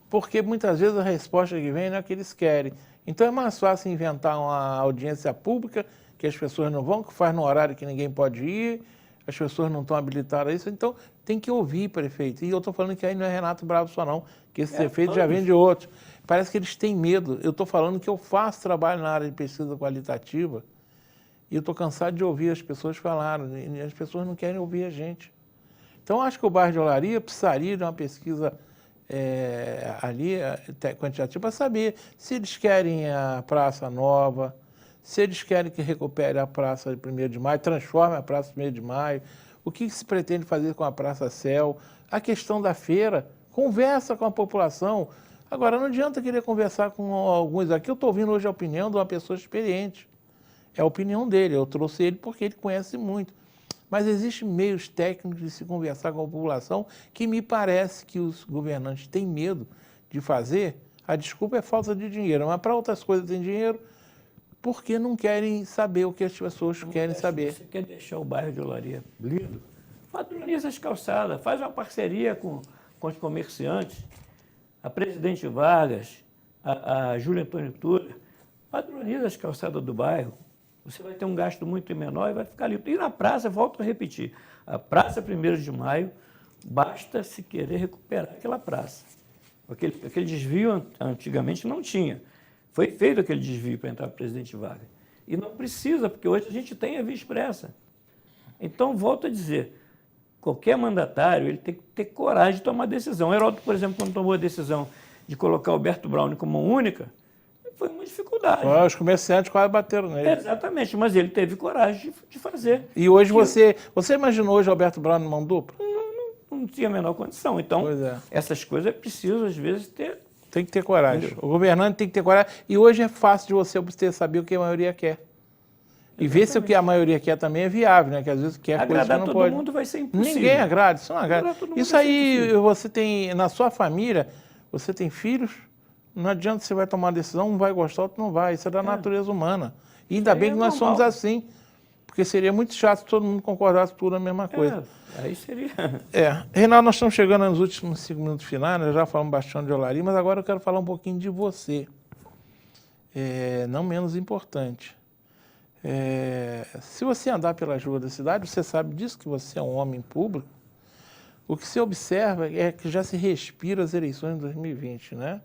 Porque muitas vezes a resposta que vem não é a que eles querem. Então é mais fácil inventar uma audiência pública, que as pessoas não vão, que faz no horário que ninguém pode ir, as pessoas não estão habilitadas a isso. Então tem que ouvir, prefeito. E eu estou falando que aí não é Renato Bravo só não, que esse prefeito já vem de outros. Parece que eles têm medo. Eu estou falando que eu faço trabalho na área de pesquisa qualitativa e eu estou cansado de ouvir as pessoas falarem, e as pessoas não querem ouvir a gente. Então acho que o bairro de Olaria precisaria de uma pesquisa quantitativa para saber se eles querem a Praça Nova, se eles querem que recupere a Praça de 1º de Maio, transforme a Praça de 1º de Maio, o que se pretende fazer com a Praça Céu, a questão da feira, conversa com a população. Agora, não adianta querer conversar com alguns aqui, eu estou ouvindo hoje a opinião de uma pessoa experiente. É a opinião dele, eu trouxe ele porque ele conhece muito. Mas existem meios técnicos de se conversar com a população que me parece que os governantes têm medo de fazer, A desculpa é falta de dinheiro, mas para outras coisas tem dinheiro porque não querem saber o que as pessoas querem saber. Você quer deixar o bairro de Olaria lindo? Padroniza as calçadas, faz uma parceria com os comerciantes. A Presidente Vargas, a Júlia Antônio Tuller, padroniza as calçadas do bairro. Você vai ter um gasto muito menor e vai ficar lindo. E na praça, volto a repetir, a Praça 1º de Maio, basta se querer recuperar aquela praça. Aquele desvio antigamente não tinha. Foi feito aquele desvio para entrar para o Presidente Vargas. E não precisa, porque hoje a gente tem a via expressa. Então, volto a dizer, qualquer mandatário ele tem que ter coragem de tomar decisão. O Heródoto, por exemplo, quando tomou a decisão de colocar o Alberto Braune como única, foi uma dificuldade. Os comerciantes quase bateram nele. Exatamente, mas ele teve coragem de fazer. E hoje você imaginou hoje o Alberto Braune mão dupla? Não tinha a menor condição. Então, essas coisas é preciso, às vezes, ter... Tem que ter coragem. Entendeu? O governante tem que ter coragem. E hoje é fácil de você saber o que a maioria quer. E ver se o que a maioria quer também é viável, né? Que às vezes quer coisa que não pode. Agradar todo mundo vai ser impossível. Ninguém agrada, isso não agrada. Isso aí, você tem, na sua família, você tem filhos, não adianta você vai tomar uma decisão, um vai gostar, outro não vai. Isso é da natureza humana. E ainda bem que nós somos assim. Porque seria muito chato se todo mundo concordasse tudo a mesma coisa. Aí seria... Reinaldo, nós estamos chegando nos últimos 5 minutos finais, nós já falamos bastante de Olaria, mas agora eu quero falar um pouquinho de você. Não menos importante. Se você andar pelas ruas da cidade, você sabe disso, que você é um homem público. O que se observa é que já se respira as eleições de 2020, né?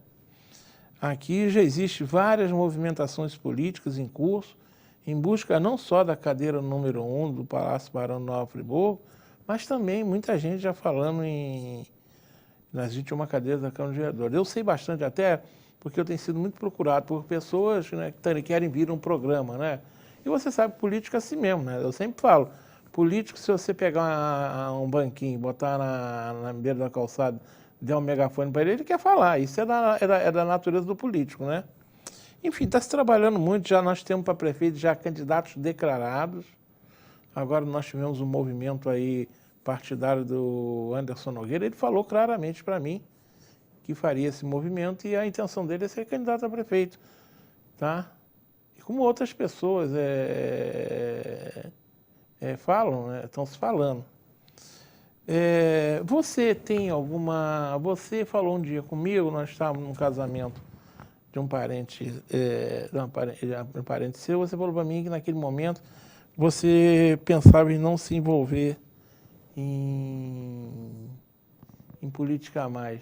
Aqui já existem várias movimentações políticas em curso, em busca não só da cadeira número 1 do Palácio Barão do Nova Friburgo, mas também muita gente já falando nas 21 cadeiras da Câmara de Vereadores. Eu sei bastante até, porque eu tenho sido muito procurado por pessoas, né, que querem vir a um programa, né? E você sabe, político é assim mesmo, né? Eu sempre falo, político, se você pegar um banquinho, botar na beira da calçada, der um megafone para ele quer falar. Isso é da natureza do político, né? Enfim, está se trabalhando muito, já nós temos para prefeito já candidatos declarados. Agora nós tivemos um movimento aí partidário do Anderson Nogueira, ele falou claramente para mim que faria esse movimento e a intenção dele é ser candidato a prefeito, tá? E como outras pessoas falam, né, estão se falando. Você tem alguma... Você falou um dia comigo, nós estávamos num casamento de um parente, um parente seu, você falou para mim que naquele momento você pensava em não se envolver em política mais.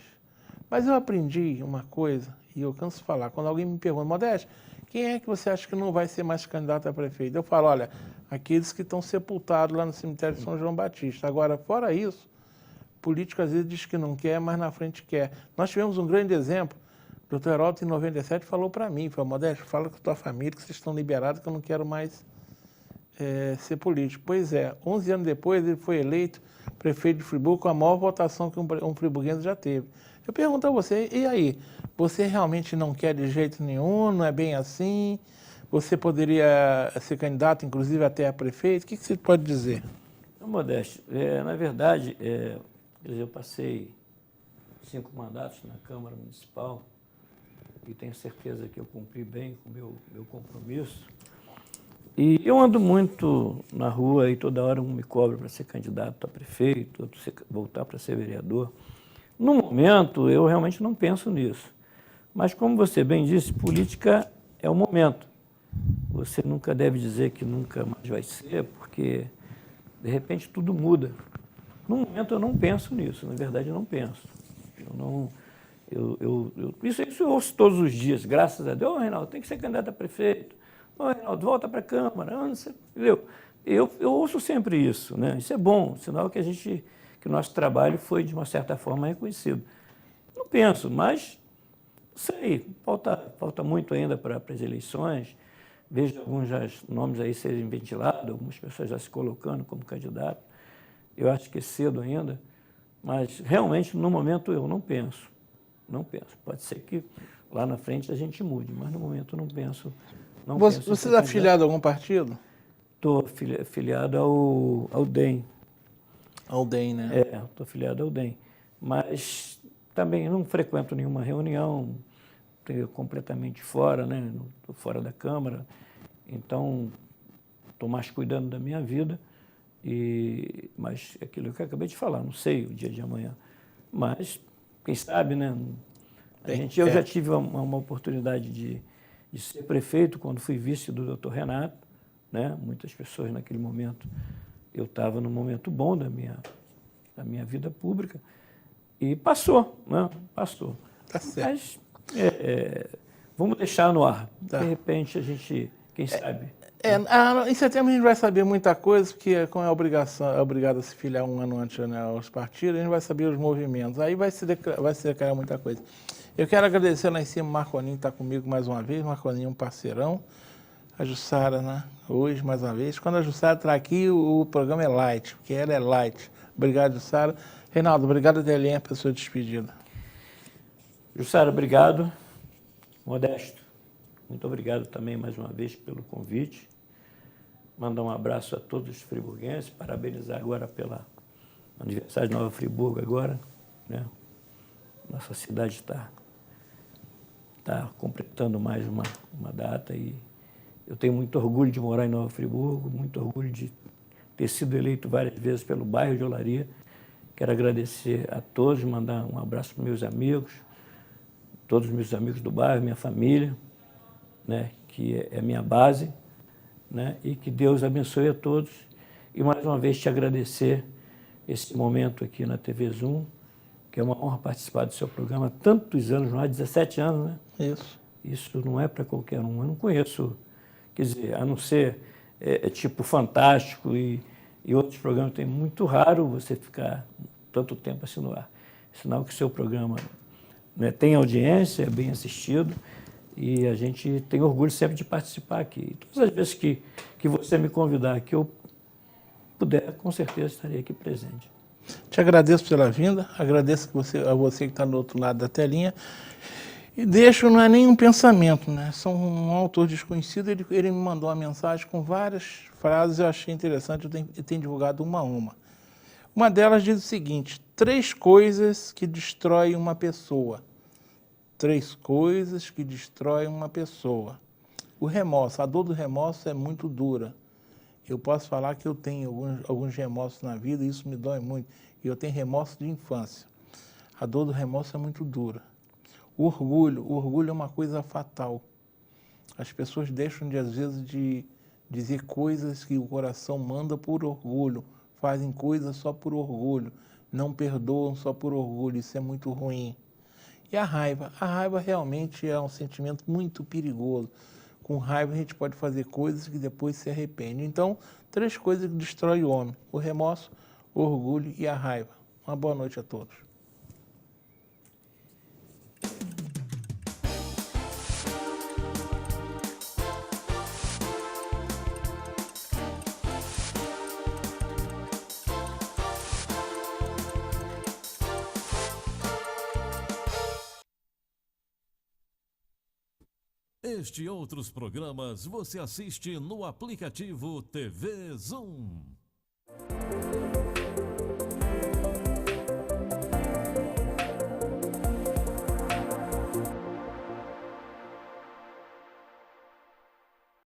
Mas eu aprendi uma coisa, e eu canso de falar, quando alguém me pergunta, Modesto, quem é que você acha que não vai ser mais candidato a prefeito? Eu falo, olha, aqueles que estão sepultados lá no cemitério de São João Batista. Agora, fora isso, político às vezes diz que não quer, mas na frente quer. Nós tivemos um grande exemplo, o doutor Heródoto, em 97, falou para mim, falou, Modesto, fala com a tua família que vocês estão liberados, que eu não quero mais ser político. Pois é, 11 anos depois ele foi eleito prefeito de Friburgo com a maior votação que um friburguense já teve. Eu pergunto a você, e aí, você realmente não quer de jeito nenhum, não é bem assim? Você poderia ser candidato, inclusive, até a prefeito? O que você pode dizer? Modesto, na verdade, eu passei 5 mandatos na Câmara Municipal e tenho certeza que eu cumpri bem com o meu compromisso. E eu ando muito na rua e toda hora um me cobra para ser candidato a prefeito, outro voltar para ser vereador. No momento, eu realmente não penso nisso. Mas, como você bem disse, política é o momento. Você nunca deve dizer que nunca mais vai ser, porque, de repente, tudo muda. No momento, eu não penso nisso. Na verdade, eu não penso. Isso eu ouço todos os dias, graças a Deus. Reinaldo, tem que ser candidato a prefeito. Reinaldo, volta para a Câmara. Entendeu? Eu ouço sempre isso, né? Isso é bom, sinal que que o nosso trabalho foi, de uma certa forma, reconhecido. Não penso, mas sei, falta muito ainda para as eleições. Vejo alguns nomes aí serem ventilados, algumas pessoas já se colocando como candidato. Eu acho que é cedo ainda, mas realmente, no momento, eu não penso. Não penso. Pode ser que lá na frente a gente mude, mas no momento eu não penso. Você está afiliado a algum partido? Estou afiliado ao DEM. Ao DEM, né? Estou afiliado ao DEM. Mas também não frequento nenhuma reunião, completamente fora, né? Estou fora da Câmara, então estou mais cuidando da minha vida, mas é aquilo que eu acabei de falar, não sei o dia de amanhã, mas quem sabe, né? Eu já tive uma oportunidade de ser prefeito quando fui vice do Dr. Renato, né? Muitas pessoas naquele momento, eu estava num momento bom da minha vida pública e passou, né? Passou. Tá certo. Mas vamos deixar no ar. Tá. De repente a gente, quem sabe. Em setembro a gente vai saber muita coisa, porque como é obrigado a se filiar um ano antes, né, aos partidos, a gente vai saber os movimentos. Aí vai se declarar muita coisa. Eu quero agradecer lá em cima o Marconinho que está comigo mais uma vez. Marconinho, um parceirão. A Jussara, né? Hoje, mais uma vez. Quando a Jussara está aqui, o programa é light, porque ela é light. Obrigado, Jussara. Reinaldo, obrigado, Delinha, pela sua despedida. Jussara, obrigado. Modesto, muito obrigado também mais uma vez pelo convite. Mandar um abraço a todos os friburguenses, parabenizar agora pelo aniversário de Nova Friburgo agora, né? Nossa cidade está completando mais uma data e eu tenho muito orgulho de morar em Nova Friburgo, muito orgulho de ter sido eleito várias vezes pelo bairro de Olaria. Quero agradecer a todos, mandar um abraço para meus amigos, todos os meus amigos do bairro, minha família, né, que é a minha base, né, e que Deus abençoe a todos. E mais uma vez te agradecer esse momento aqui na TV Zoom, que é uma honra participar do seu programa há tantos anos, não há 17 anos, né? Isso. Isso não é para qualquer um. Eu não conheço, quer dizer, a não ser tipo Fantástico e outros programas, tem muito raro você ficar tanto tempo assim no ar. Sinal que o seu programa, né, tem audiência, é bem assistido e a gente tem orgulho sempre de participar aqui. E todas as vezes que você me convidar, que eu puder, com certeza estarei aqui presente. Te agradeço pela vinda, agradeço a você que está do outro lado da telinha. E não é nenhum pensamento, né? São um autor desconhecido, ele me mandou uma mensagem com várias frases, eu achei interessante, eu tenho divulgado uma a uma. Uma delas diz o seguinte: 3 coisas que destroem uma pessoa. 3 coisas que destroem uma pessoa. O remorso, a dor do remorso é muito dura. Eu posso falar que eu tenho alguns remorsos na vida e isso me dói muito. E eu tenho remorso de infância. A dor do remorso é muito dura. O orgulho é uma coisa fatal. As pessoas deixam às vezes de dizer coisas que o coração manda por orgulho, fazem coisas só por orgulho, não perdoam só por orgulho, isso é muito ruim. E a raiva realmente é um sentimento muito perigoso. Com raiva a gente pode fazer coisas que depois se arrepende. Então, 3 coisas que destroem o homem: o remorso, o orgulho e a raiva. Uma boa noite a todos. Este e outros programas você assiste no aplicativo TV Zoom.